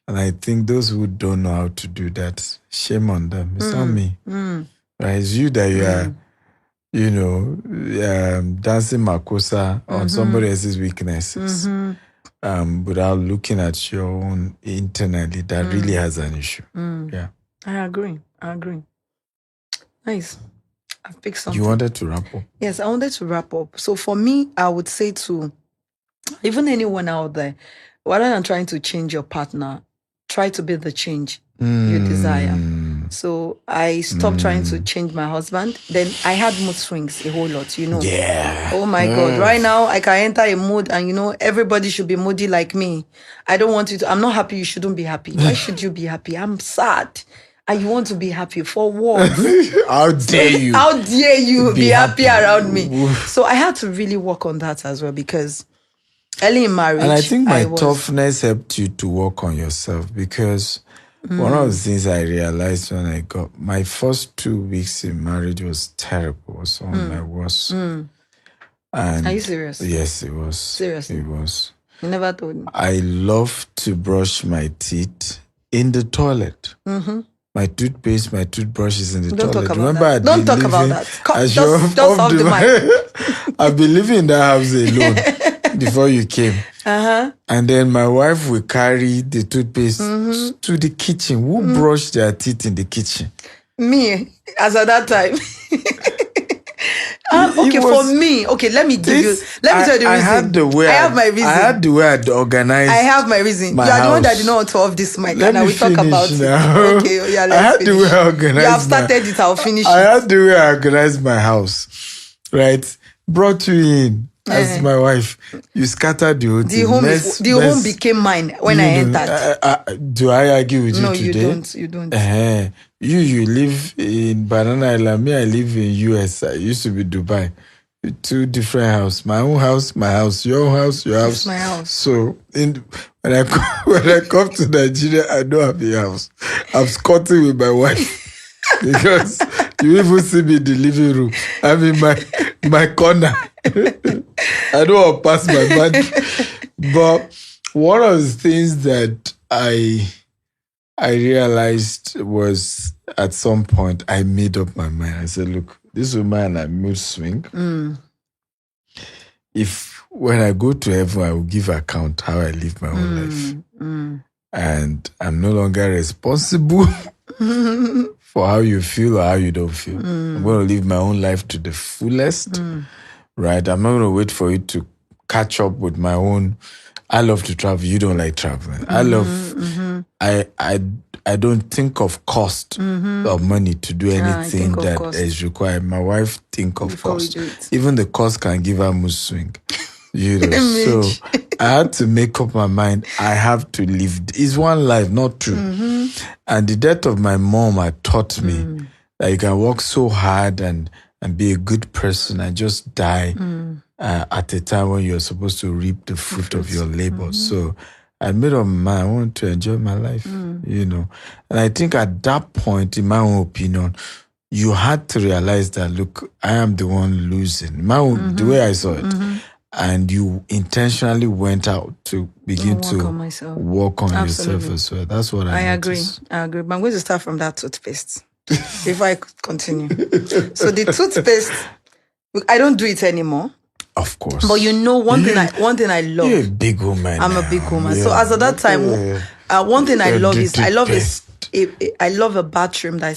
And I think those who don't know how to do that, shame on them. It's not me. Right? It's you that you are, dancing makosa on somebody else's weaknesses without looking at your own internally that really has an issue. Yeah. I agree. Nice. I've picked something. You wanted to wrap up? Yes, I wanted to wrap up. So for me, I would say to even anyone out there, rather than trying to change your partner, try to be the change you desire. So I stopped trying to change my husband. Then I had mood swings a whole lot, Yeah. Oh my God. Right now, I can enter a mood and, everybody should be moody like me. I don't want you to. I'm not happy. You shouldn't be happy. Why should you be happy? I'm sad. And you want to be happy for what? How dare you? How dare you be happy around me? So I had to really work on that as well because early in marriage, and I think my toughness helped you to work on yourself because one of the things I realized when I got my first 2 weeks in marriage was terrible. It was one of my worst. And are you serious? Yes, it was. Seriously? It was. You never told me. I love to brush my teeth in the toilet. My toothpaste, my toothbrush is in the toilet. Remember, don't talk about that. Just off the mic. I've been living in that house alone before you came. And then my wife will carry the toothpaste to the kitchen. Who brushed their teeth in the kitchen? Me, as at that time. Okay, for me, let me tell you the reason. I have my reason. I had the way I'd organized. I have my reason. You are the one that did not want to off this mic, and I will talk about it. Okay, yeah, let's finish. The way I organized. You have started it, I'll finish it. I had the way I organized my house, right? Brought you in as my wife. You scattered the whole thing. The home became mine when I entered. Do I argue with you today? No, you don't. You live in Banana Island. Me, I live in US. I used to be Dubai. 2 different houses. My own house, my house. Your own house, your house. It's my house. So when I come to Nigeria, I don't have a house. I'm squatting with my wife because you even see me in the living room. I'm in my corner. I don't want to pass my man. But one of the things that I realized was at some point I made up my mind. I said, look, this woman I mood swing. If when I go to heaven, I will give account how I live my own life. And I'm no longer responsible for how you feel or how you don't feel. I'm going to live my own life to the fullest. Right? I'm not going to wait for you to catch up with my own. I love to travel. You don't like traveling. I love. I don't think of cost of money to do anything that is required. My wife think of cost. Even the cost can give her mood swing. So I had to make up my mind. I have to live. It's one life, not two. And the death of my mom had taught me that you can work so hard and be a good person and just die at a time when you're supposed to reap the fruit of your labor. So I made up my mind, I want to enjoy my life, And I think at that point, in my own opinion, you had to realize that, look, I am the one losing. The way I saw it. And you intentionally went out to begin to work on yourself as well. That's what I noticed. I agree. But I'm going to start from that toothpaste before I continue. So the toothpaste, I don't do it anymore. Of course. But one thing I love. You're a big woman. I'm a big woman. So as of that time, one thing I love is I love a bathroom that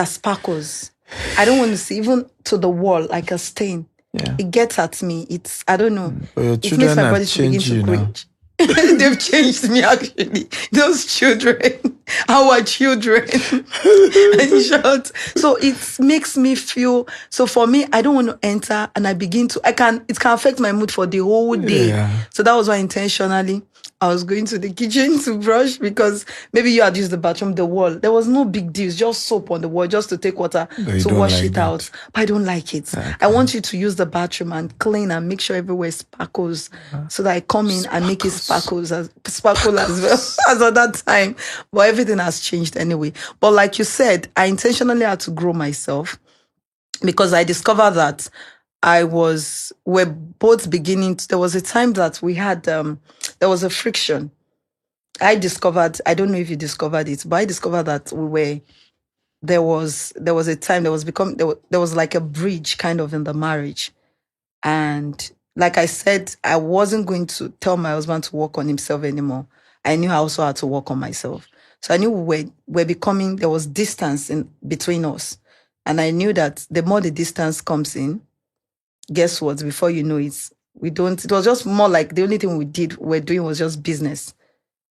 sparkles. I don't want to see even to the wall like a stain. Yeah. It gets at me. I don't know. But your it makes my body to begin to cringe. They've changed me actually. Those children, our children. In short. So it makes me feel, so for me, I don't want to enter and it can affect my mood for the whole day. Yeah. So that was why intentionally I was going to the kitchen to brush because maybe you had used the bathroom, the wall. There was no big deal. Just soap on the wall, just to take water to wash it out. But I don't like it. Okay. I want you to use the bathroom and clean and make sure everywhere sparkles so that I come in and make it sparkle as well as at that time. But everything has changed anyway. But like you said, I intentionally had to grow myself because I discovered that we're both beginning. There was a time that we had, there was a friction. I don't know if you discovered it, but I discovered that there was a time, there was like a bridge kind of in the marriage. And like I said, I wasn't going to tell my husband to work on himself anymore. I knew I also had to work on myself. So I knew we're becoming, there was distance in between us. And I knew that the more the distance comes in, guess what? Before you know it, it was just more like the only thing we're doing was just business.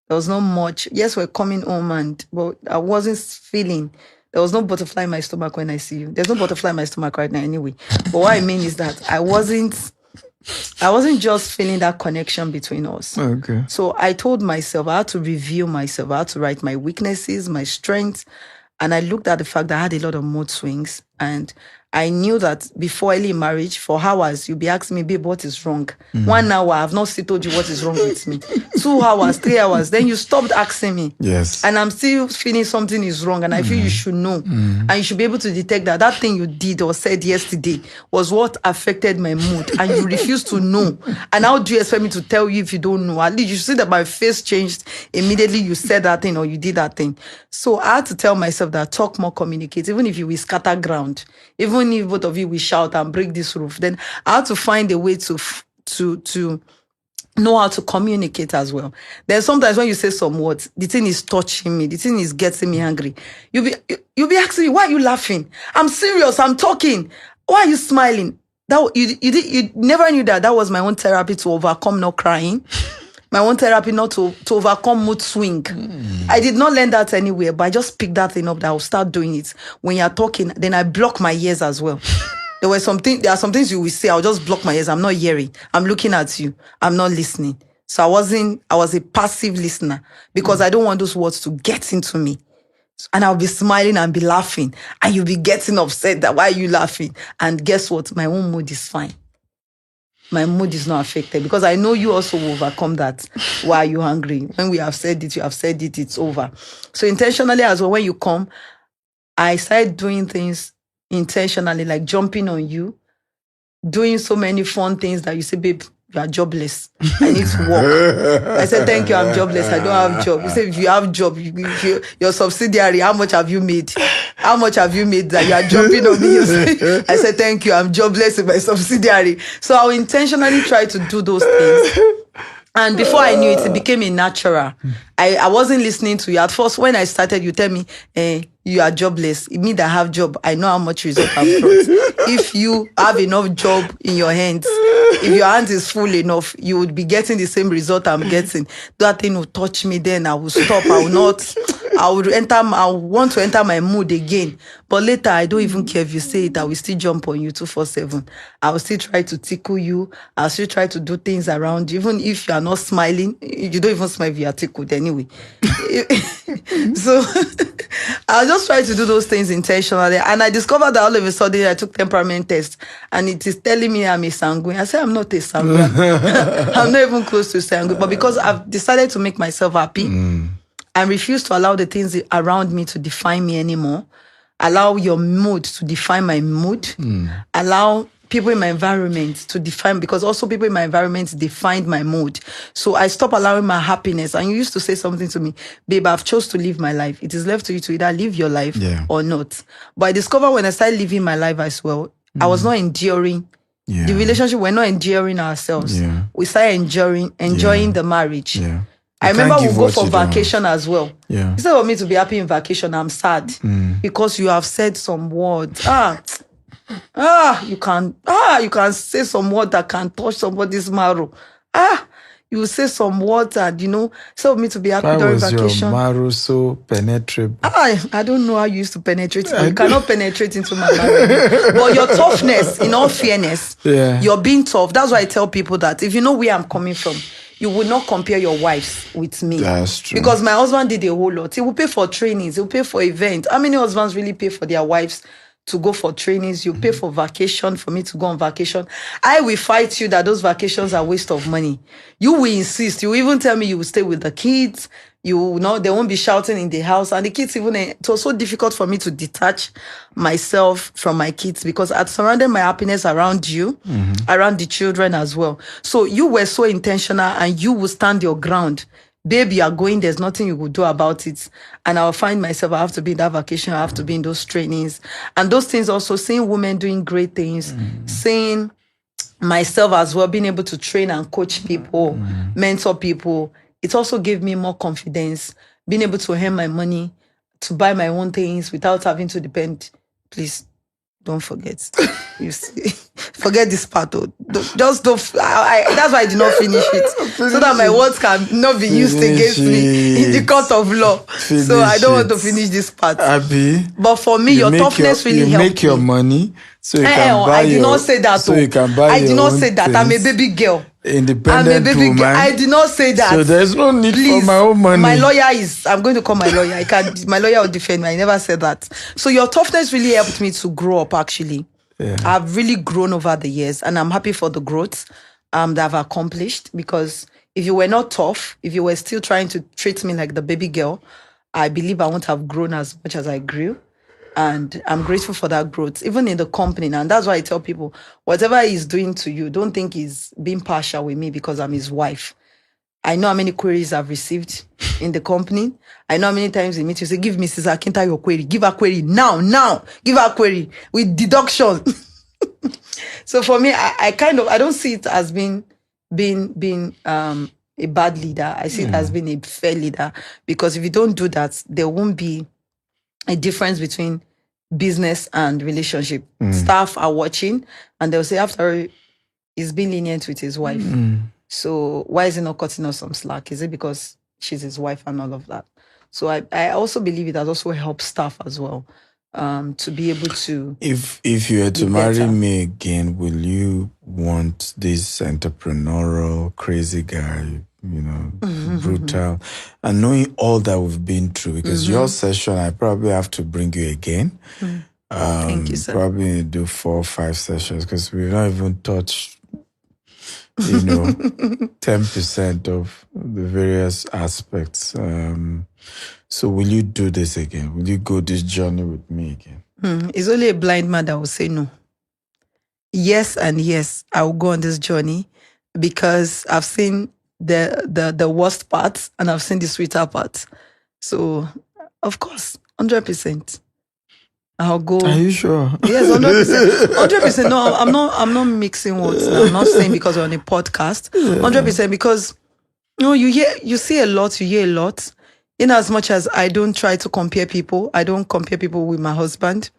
There was not much. Yes, we're coming home, but I wasn't feeling, there was no butterfly in my stomach when I see you. There's no butterfly in my stomach right now anyway. But what I mean is that I wasn't just feeling that connection between us. Okay. So I told myself, I had to review myself. I had to write my weaknesses, my strengths. And I looked at the fact that I had a lot of mood swings. And I knew that before early marriage, for hours, you'll be asking me, babe, what is wrong? 1 hour, I've not still told you what is wrong with me. 2 hours, 3 hours, then you stopped asking me. Yes. And I'm still feeling something is wrong. And I feel you should know. And you should be able to detect that thing you did or said yesterday was what affected my mood. And you refuse to know. And how do you expect me to tell you if you don't know? At least you see that my face changed immediately you said that thing or you did that thing. So I had to tell myself that talk more, communicate. Even if you will scatter ground, even if both of you will shout and break this roof, then I had to find a way to know how to communicate as well. Then sometimes when you say some words, the thing is touching me, the thing is getting me angry. You'll be asking me, why are you laughing? I'm serious, I'm talking. Why are you smiling? That you never knew that was my own therapy to overcome not crying. My own therapy not to overcome mood swing. I did not learn that anywhere, but I just picked that thing up that I'll start doing it. When you're talking, then I block my ears as well. There are some things you will say, I'll just block my ears. I'm not hearing. I'm looking at you. I'm not listening. So I was a passive listener because I don't want those words to get into me. And I'll be smiling and be laughing. And you'll be getting upset that why are you laughing? And guess what? My own mood is fine. My mood is not affected because I know you also will overcome that. Why are you hungry? When we have said it, you have said it, it's over. So intentionally as well, when you come, I started doing things intentionally, like jumping on you, doing so many fun things that you say, babe, you are jobless. I need to work. I said, thank you, I'm jobless. I don't have a job. You say, if you have a job, your subsidiary, how much have you made? How much have you made that you are jumping on me? I said, thank you, I'm jobless in my subsidiary. So I will intentionally try to do those things. And before I knew it, it became a natural. I wasn't listening to you. At first, when I started, you tell me, you are jobless. Me that have job, I know how much result I've brought. If you have enough job in your hands, if your hands is full enough, you would be getting the same result I'm getting. That thing will touch me, then I will stop. I want to enter my mood again. But later, I don't even care if you say it. I will still jump on you 247. I will still try to tickle you. I'll still try to do things around you. Even if you are not smiling, you don't even smile if you are tickled anyway. So I'll just try to do those things intentionally. And I discovered that all of a sudden I took temperament test and it is telling me I'm a sanguine. I say I'm not a sanguine. I'm not even close to sanguine. But because I've decided to make myself happy and refuse to allow the things around me to define me anymore, allow your mood to define my mood, allow people in my environment to define, because also people in my environment defined my mood. So I stopped allowing my happiness. And you used to say something to me, babe, I've chose to live my life. It is left to you to either live your life or not. But I discovered when I started living my life as well, I was not enduring the relationship. We're not enduring ourselves. We started enjoying the marriage. I remember we'll go for vacation as well. Instead of me to be happy in vacation, I'm sad because you have said some words. You can say some word that can touch somebody's marrow. You say some words and instead of me to be happy during vacation. Why was your marrow so penetrable? I don't know how you used to penetrate. You cannot penetrate into my marrow. But your toughness, in all fairness, you're being tough. That's why I tell people that if you know where I'm coming from, you would not compare your wives with me. That's true. Because my husband did a whole lot. He will pay for trainings. He will pay for events. How many husbands really pay for their wives to go for trainings. You pay for vacation for me to go on vacation. I will fight you that those vacations are waste of money. You will insist. You will even tell me you will stay with the kids. You know, they won't be shouting in the house. And the kids even, it was so difficult for me to detach myself from my kids because I'd surrounded my happiness around you, around the children as well. So you were so intentional and you will stand your ground. Babe, you are going, there's nothing you could do about it. And I'll find myself, I have to be in that vacation, I have to be in those trainings. And those things also, seeing women doing great things, seeing myself as well, being able to train and coach people, mentor people, it also gave me more confidence, being able to earn my money, to buy my own things without having to depend. Please, don't forget. You see, forget this part. Just don't. That's why I did not finish it, so that my words can not be used against me in the court of law. So I don't want to finish this part. Abby, but for me, your toughness really helped me. You make your money, so you can buy I did not say that. So you can buy. I did not say that. I'm a baby girl. Independent I'm a baby woman. girl. I did not say that. So there's no need Please, for my own money. My lawyer I'm going to call my lawyer. My lawyer will defend me. I never said that. So your toughness really helped me to grow up, actually. Yeah. I've really grown over the years, and I'm happy for the growth that I've accomplished, because if you were not tough, if you were still trying to treat me like the baby girl, I believe I won't have grown as much as I grew. And I'm grateful for that growth, even in the company. And that's why I tell people, whatever he's doing to you, don't think he's being partial with me because I'm his wife. I know how many queries I've received in the company. I know how many times they meet you say, give Mrs. Akintayo your query. Give her query now. Give her query with deduction. So for me, I don't see it as being a bad leader. I see it as being a fair leader, because if you don't do that, there won't be a difference between business and relationship. Staff are watching and they'll say, after all, he's being lenient with his wife. So why is he not cutting us some slack? Is it because she's his wife and all of that? So I also believe it has also helped staff as well, to be able to. If you were to marry me again, will you want this entrepreneurial, crazy guy, brutal, and knowing all that we've been through? Because your session, I probably have to bring you again. Thank you, sir. Probably do 4 or 5 sessions, because we've not even touched 10% of the various aspects. So will you do this again? Will you go this journey with me again? It's only a blind man that will say no. Yes and yes, I will go on this journey, because I've seen the worst parts and I've seen the sweeter parts. So, of course, 100%. I'll go. Are you sure? Yes, 100%. 100%. No, I'm not mixing words. I'm not saying because we're on a podcast. 100%, because you see a lot, you hear a lot. In as much as I don't try to compare people, I don't compare people with my husband.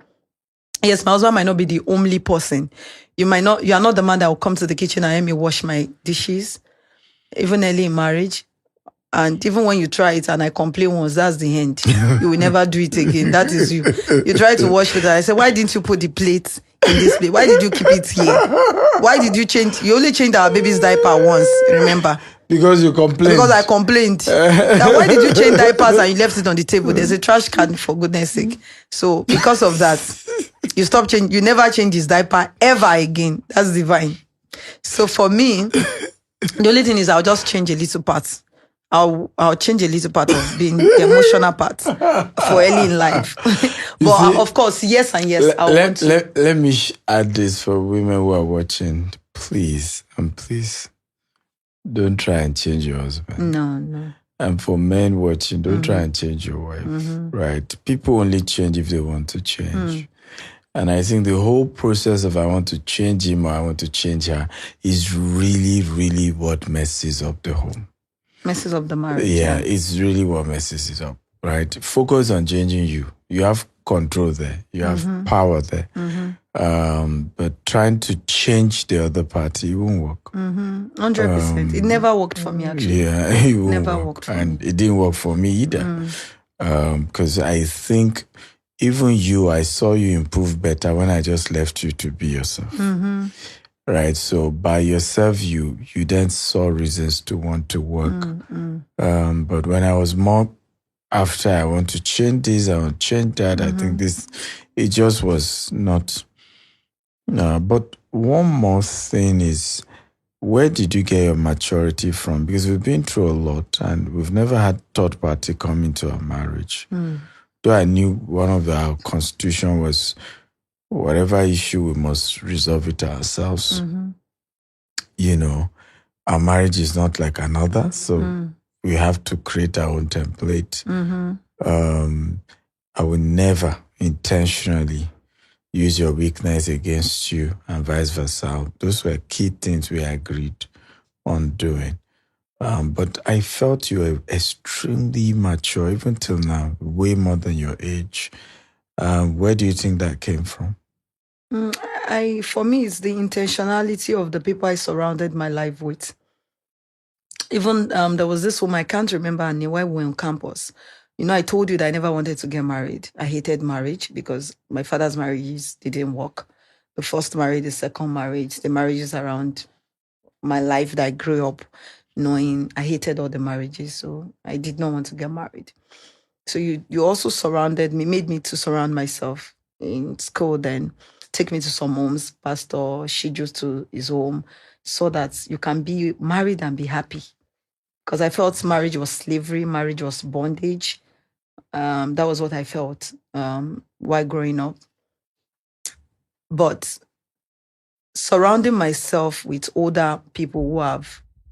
Yes, my husband might not be the only person. You are not the man that will come to the kitchen and help me wash my dishes, even early in marriage. And even when you try it and I complain once, that's the end. You will never do it again. That is you. You try to wash it and I say, why didn't you put the plate in this plate? Why did you keep it here? Why did you change? You only changed our baby's diaper once, remember? Because you complained. Because I complained. Now, why did you change diapers and you left it on the table? There's a trash can, for goodness sake. So because of that, you never change his diaper ever again. That's divine. So for me, the only thing is I'll just change a little part. I'll change a little part of being the emotional part for early in life. But of course, yes and yes. Let me add this for women who are watching. Please, don't try and change your husband. No. And for men watching, don't try and change your wife. Right? People only change if they want to change. And I think the whole process of I want to change him or I want to change her is really, really what messes up the home. Messes up the marriage. Yeah, it's really what messes it up, right? Focus on changing you. You have control there. You have power there. But trying to change the other party, it won't work. 100%. It never worked for me, actually. Yeah, it won't never work. Worked for me. And it didn't work for me either. Because I think even I saw you improve better when I just left you to be yourself. Right, so by yourself, you then saw reasons to want to work. But when I was more after I want to change this, I want to change that. I think this, it just was not. But one more thing is, where did you get your maturity from? Because we've been through a lot and we've never had third party come into our marriage. Though I knew one of our constitution was whatever issue, we must resolve it ourselves. You know, our marriage is not like another. So we have to create our own template. I will never intentionally use your weakness against you and vice versa. Those were key things we agreed on doing. But I felt you were extremely mature, even till now, way more than your age. Where do you think that came from? For me, it's the intentionality of the people I surrounded my life with. Even there was this woman, I can't remember her name, when we were on campus. You know, I told you that I never wanted to get married. I hated marriage because my father's marriages didn't work. The first marriage, the second marriage, the marriages around my life that I grew up knowing, I hated all the marriages. So I did not want to get married. So you also surrounded me, made me to surround myself in school, then take me to some homes, pastor, scheduled to his home, so that you can be married and be happy. Because I felt marriage was slavery, marriage was bondage. That was what I felt while growing up. But surrounding myself with older people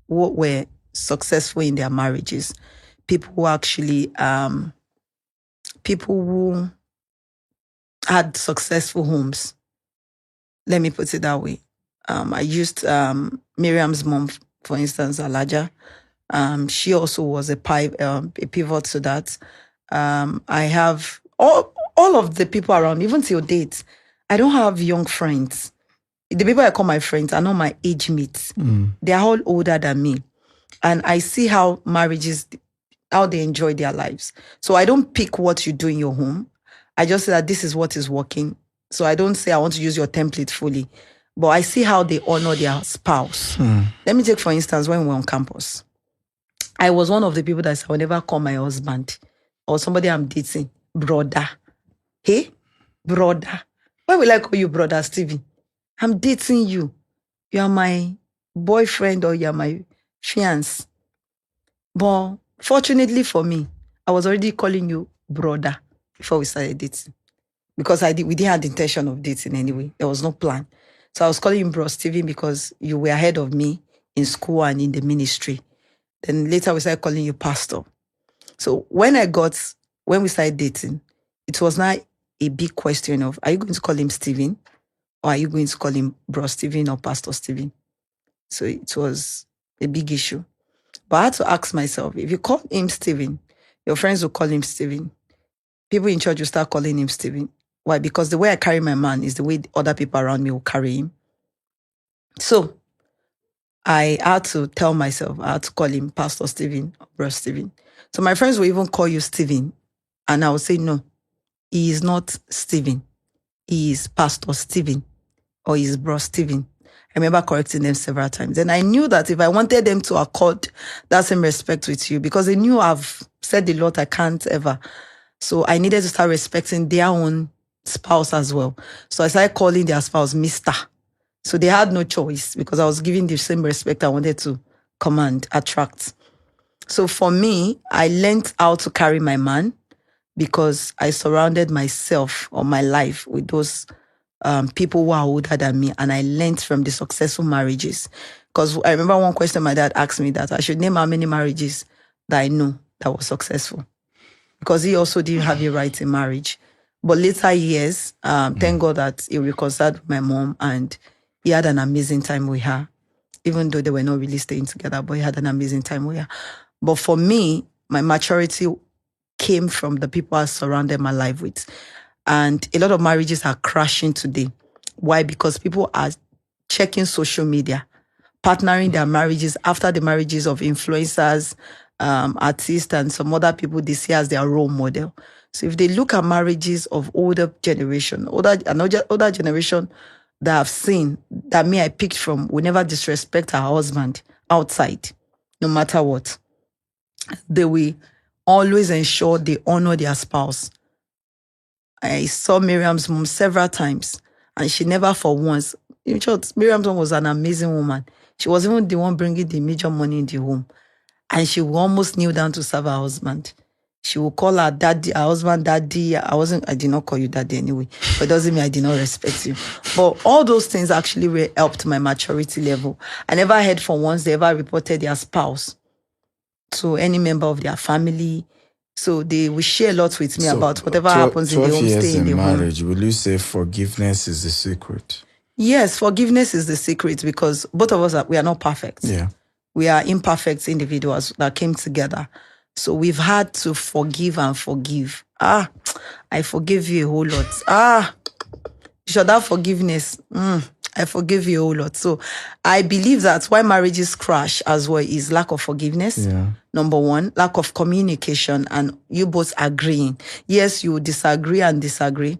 who were successful in their marriages, people who actually people who had successful homes. Let me put it that way. I used Miriam's mom, for instance, Alaja. She also was a pivot to that. I have all of the people around, even till date. I don't have young friends. The people I call my friends are not my age mates. They are all older than me. And I see how marriages, how they enjoy their lives. So I don't pick what you do in your home. I just say that this is what is working. So I don't say I want to use your template fully, but I see how they honor their spouse. Let me take, for instance, when we were on campus. I was one of the people that I would never call my husband or somebody I'm dating, brother. Hey, brother. Why will I call you brother, Stevie? I'm dating you. You are my boyfriend or you are my fiancé. But fortunately for me, I was already calling you brother before we started dating. Because we didn't have the intention of dating anyway. There was no plan. So I was calling you bro Stephen because you were ahead of me in school and in the ministry. Then later we started calling you pastor. So when we started dating, it was not a big question of, are you going to call him Stephen? Or are you going to call him bro Stephen or pastor Stephen? So it was a big issue. But I had to ask myself, if you call him Stephen, your friends will call him Stephen. People in church will start calling him Stephen. Why? Because the way I carry my man is the way other people around me will carry him. So I had to tell myself, I had to call him Pastor Stephen or Bro Stephen. So my friends will even call you Stephen. And I will say, no, he is not Stephen. He is Pastor Stephen or he is Bro Stephen. I remember correcting them several times. And I knew that if I wanted them to accord that same respect with you, because they knew I've said a lot I can't ever. So I needed to start respecting their own spouse as well. So I started calling their spouse Mr. So they had no choice because I was giving the same respect I wanted to command, attract. So for me, I learned how to carry my man because I surrounded myself or my life with those people who are older than me, and I learned from the successful marriages. Because I remember one question my dad asked me that I should name how many marriages that I know that were successful. Because he also didn't have a right in marriage. But later years, thank God that he reconciled with my mom and he had an amazing time with her, even though they were not really staying together, but he had an amazing time with her. But for me, my maturity came from the people I surrounded my life with. And a lot of marriages are crashing today. Why? Because people are checking social media, partnering their marriages after the marriages of influencers, artists, and some other people they see as their role model. So if they look at marriages of older generation that I've seen, that me I picked from, will never disrespect her husband outside, no matter what. They will always ensure they honor their spouse. I saw Miriam's mom several times, and she never for once. In short, Miriam's mom was an amazing woman. She was even the one bringing the major money in the home. And she would almost kneel down to serve her husband. She would call her daddy, her husband daddy. I did not call you daddy anyway, but it doesn't mean I did not respect you. But all those things actually helped my maturity level. I never heard for once they ever reported their spouse to any member of their family. So they will share a lot with me about whatever happens in the home, stay in the marriage, home. will you say forgiveness is the secret? Yes, forgiveness is the secret because both of us we are not perfect. Yeah. We are imperfect individuals that came together. So we've had to forgive and forgive. I forgive you a whole lot. Should that forgiveness? I forgive you a whole lot. So I believe that why marriages crash as well is lack of forgiveness. Yeah. Number one, lack of communication and you both agreeing. Yes, you disagree,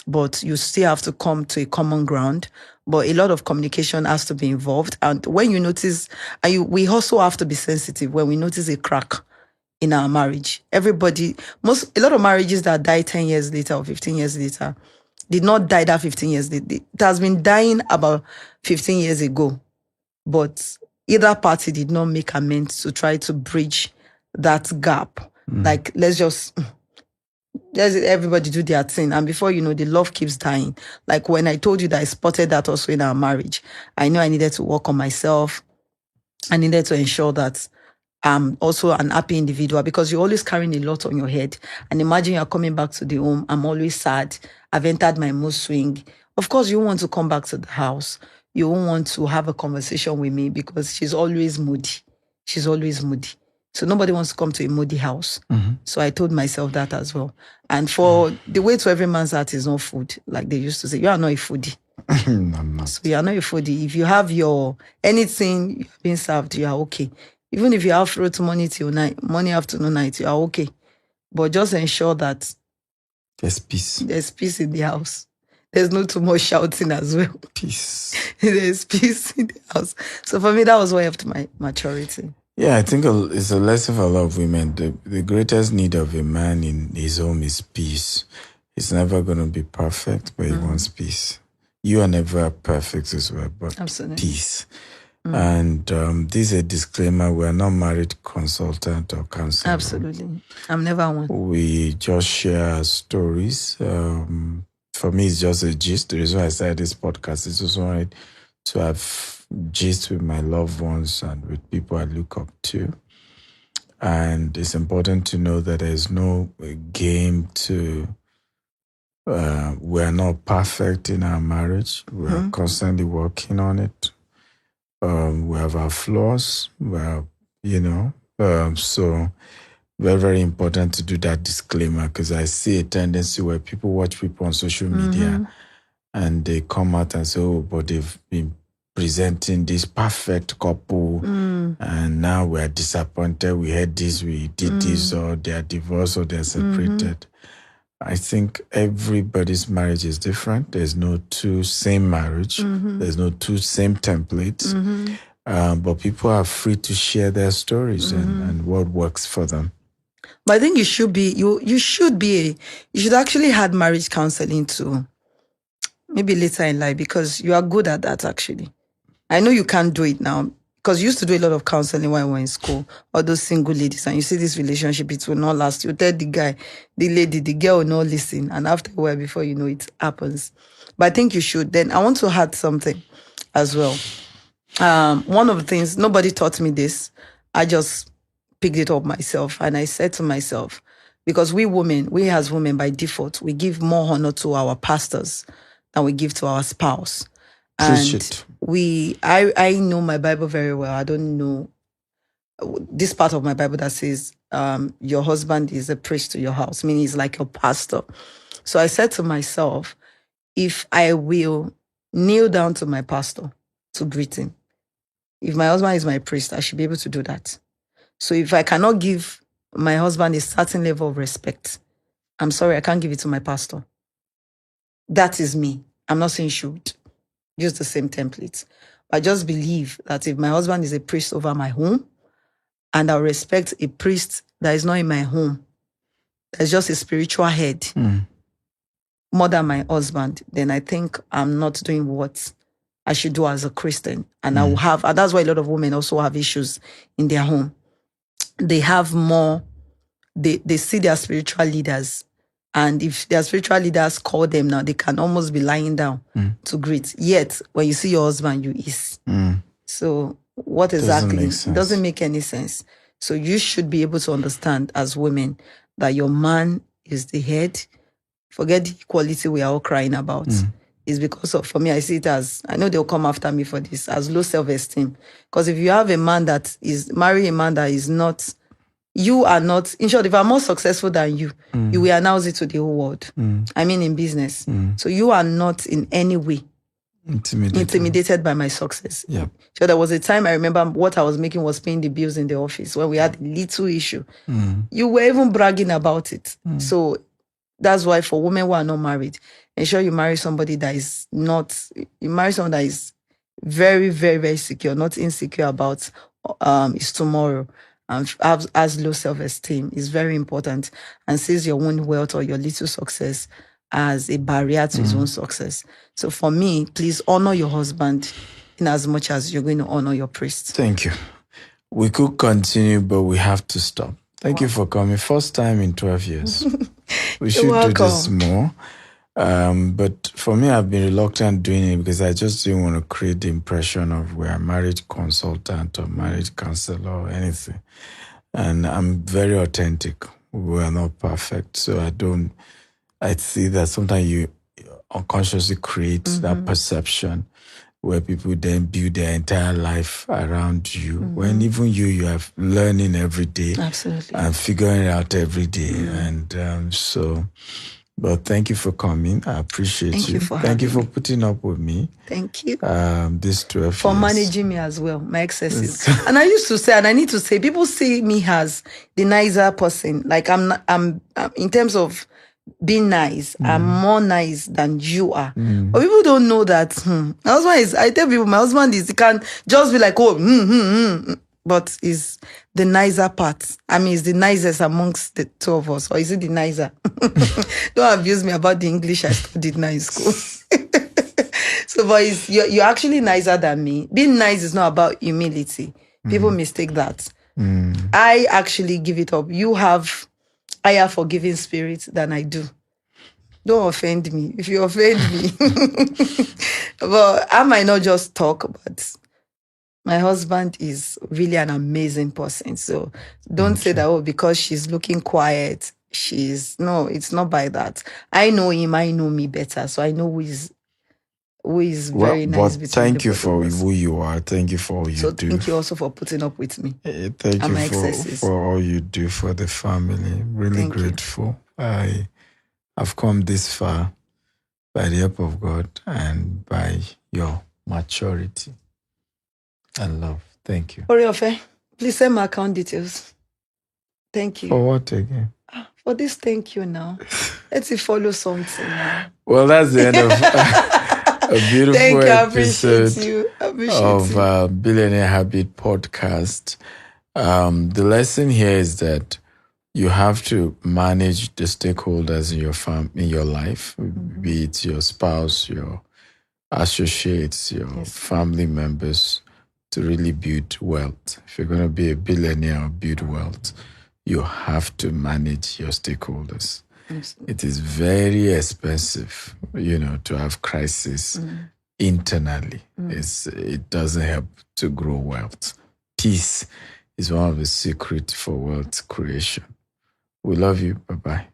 but you still have to come to a common ground. But a lot of communication has to be involved. And when you notice, we also have to be sensitive when we notice a crack in our marriage. A lot of marriages that die 10 years later or 15 years later did not die that 15 years. It has been dying about 15 years ago. But either party did not make amends to try to bridge that gap. Like, let's everybody do their thing. And before you know, the love keeps dying. Like when I told you that I spotted that also in our marriage, I know I needed to work on myself. I needed to ensure that I'm also an happy individual because you're always carrying a lot on your head. And imagine you're coming back to the home. I'm always sad. I've entered my mood swing. Of course, you want to come back to the house. You won't want to have a conversation with me because she's always moody. She's always moody. So nobody wants to come to a moody house. So I told myself that as well. And for the way to every man's heart is not food, like they used to say, you are not a foodie. I'm not. So you are not a foodie. If you have anything being served, you are okay. Even if you have fruit money till night, morning, afternoon, night, you are okay. But just ensure that there's peace. There's peace in the house. There's not too much shouting as well. Peace. There's peace in the house. So for me, that was what helped my maturity. Yeah, I think it's a lesson for a lot of women. The greatest need of a man in his home is peace. He's never going to be perfect, but he wants peace. You are never perfect as well, but absolutely. Peace. And this is a disclaimer. We are not married consultant or counselor. Absolutely. I'm never one. We just share our stories. For me, it's just a gist. The reason I started this podcast is just wanted to have gist with my loved ones and with people I look up to. And it's important to know that there's no game to... we're not perfect in our marriage. We're constantly working on it. We have our flaws. So very, very important to do that disclaimer because I see a tendency where people watch people on social media and they come out and say, oh, but they've been presenting this perfect couple and now we're disappointed. We had this, we did this, or they're divorced or they're separated. I think everybody's marriage is different. There's no two same marriage. There's no two same templates. But people are free to share their stories and what works for them. But I think you should actually had marriage counseling too. Maybe later in life because you are good at that actually. I know you can't do it now because you used to do a lot of counseling when we were in school, all those single ladies, and you see this relationship, it will not last. You tell the guy, the lady, the girl will not listen. And after a while, before you know it happens. But I think you should. Then I want to add something as well. One of the things, nobody taught me this. I just picked it up myself. And I said to myself, because we as women by default, we give more honor to our pastors than we give to our spouse. And I know my Bible very well. I don't know this part of my Bible that says your husband is a priest to your house, meaning he's like your pastor. So I said to myself, if I will kneel down to my pastor to greet him, if my husband is my priest, I should be able to do that. So if I cannot give my husband a certain level of respect, I'm sorry, I can't give it to my pastor. That is me. I'm not saying should use the same template. I just believe that if my husband is a priest over my home, and I'll respect a priest that is not in my home, that's just a spiritual head, more than my husband, then I think I'm not doing what I should do as a Christian. And I will have, and that's why a lot of women also have issues in their home. They have more, they see their spiritual leaders. And if their spiritual leaders call them now, they can almost be lying down to greet. Yet, when you see your husband, you is. So what exactly? It doesn't make any sense. So you should be able to understand as women that your man is the head. Forget the equality we are all crying about. It's because of, for me, I see it as, I know they'll come after me for this, as low self-esteem. Because if you have a man that is, marry a man that is not, you are not, in short, if I'm more successful than you, you will announce it to the whole world. I mean, in business. So you are not in any way intimidated by my success. So there was a time I remember what I was making was paying the bills in the office when we had a little issue. You were even bragging about it. So that's why for women who are not married, ensure you marry somebody that is not, you marry someone that is very, very, very secure, not insecure about his tomorrow, and has low self-esteem is very important, and sees your own wealth or your little success as a barrier to his own success. So for me, please honor your husband in as much as you're going to honor your priest. Thank you. We could continue, but we have to stop. Thank you for coming. First time in 12 years. We should do this more. But for me, I've been reluctant doing it because I just didn't want to create the impression of we're a marriage consultant or marriage counselor or anything. And I'm very authentic. We are not perfect. So I see that sometimes you unconsciously create that perception where people then build their entire life around you. When even you are learning every day. Absolutely. And figuring it out every day. And but thank you for coming. I appreciate you. Thank you for putting up with me. Thank you. This 12 for years. managing me as well, my excesses. And I used to say, and I need to say, people see me as the nicer person. Like I'm in terms of being nice, I'm more nice than you are. But people don't know that. My husband is, I tell people, my husband is, he can't just be like, but is the nicer part. I mean, is the nicest amongst the two of us. Or is it the nicer? Don't abuse me about the English I studied now in school. So, but you're actually nicer than me. Being nice is not about humility. People mistake that. I actually give it up. You have higher forgiving spirit than I do. Don't offend me. If you offend me, well, I might not just talk, but my husband is really an amazing person. So don't say that, because she's looking quiet. No, it's not by that. I know him, I know me better. So I know who is very nice. But thank you for who you are. Thank you for all you do. Thank you also for putting up with me. Thank you for all you do for the family. Really grateful. I've come this far by the help of God and by your maturity and love. Thank you. Oriofe, please send my account details. Thank you. For what again? For this, thank you now. Let's follow something now. Well, that's the end of a beautiful episode of Billionaire Habit Podcast. The lesson here is that you have to manage the stakeholders in your life, be it your spouse, your associates, your family members, to really build wealth. If you're going to be a billionaire or build wealth, you have to manage your stakeholders. Absolutely. It is very expensive, to have crisis internally. It doesn't help to grow wealth. Peace is one of the secrets for wealth creation. We love you. Bye-bye.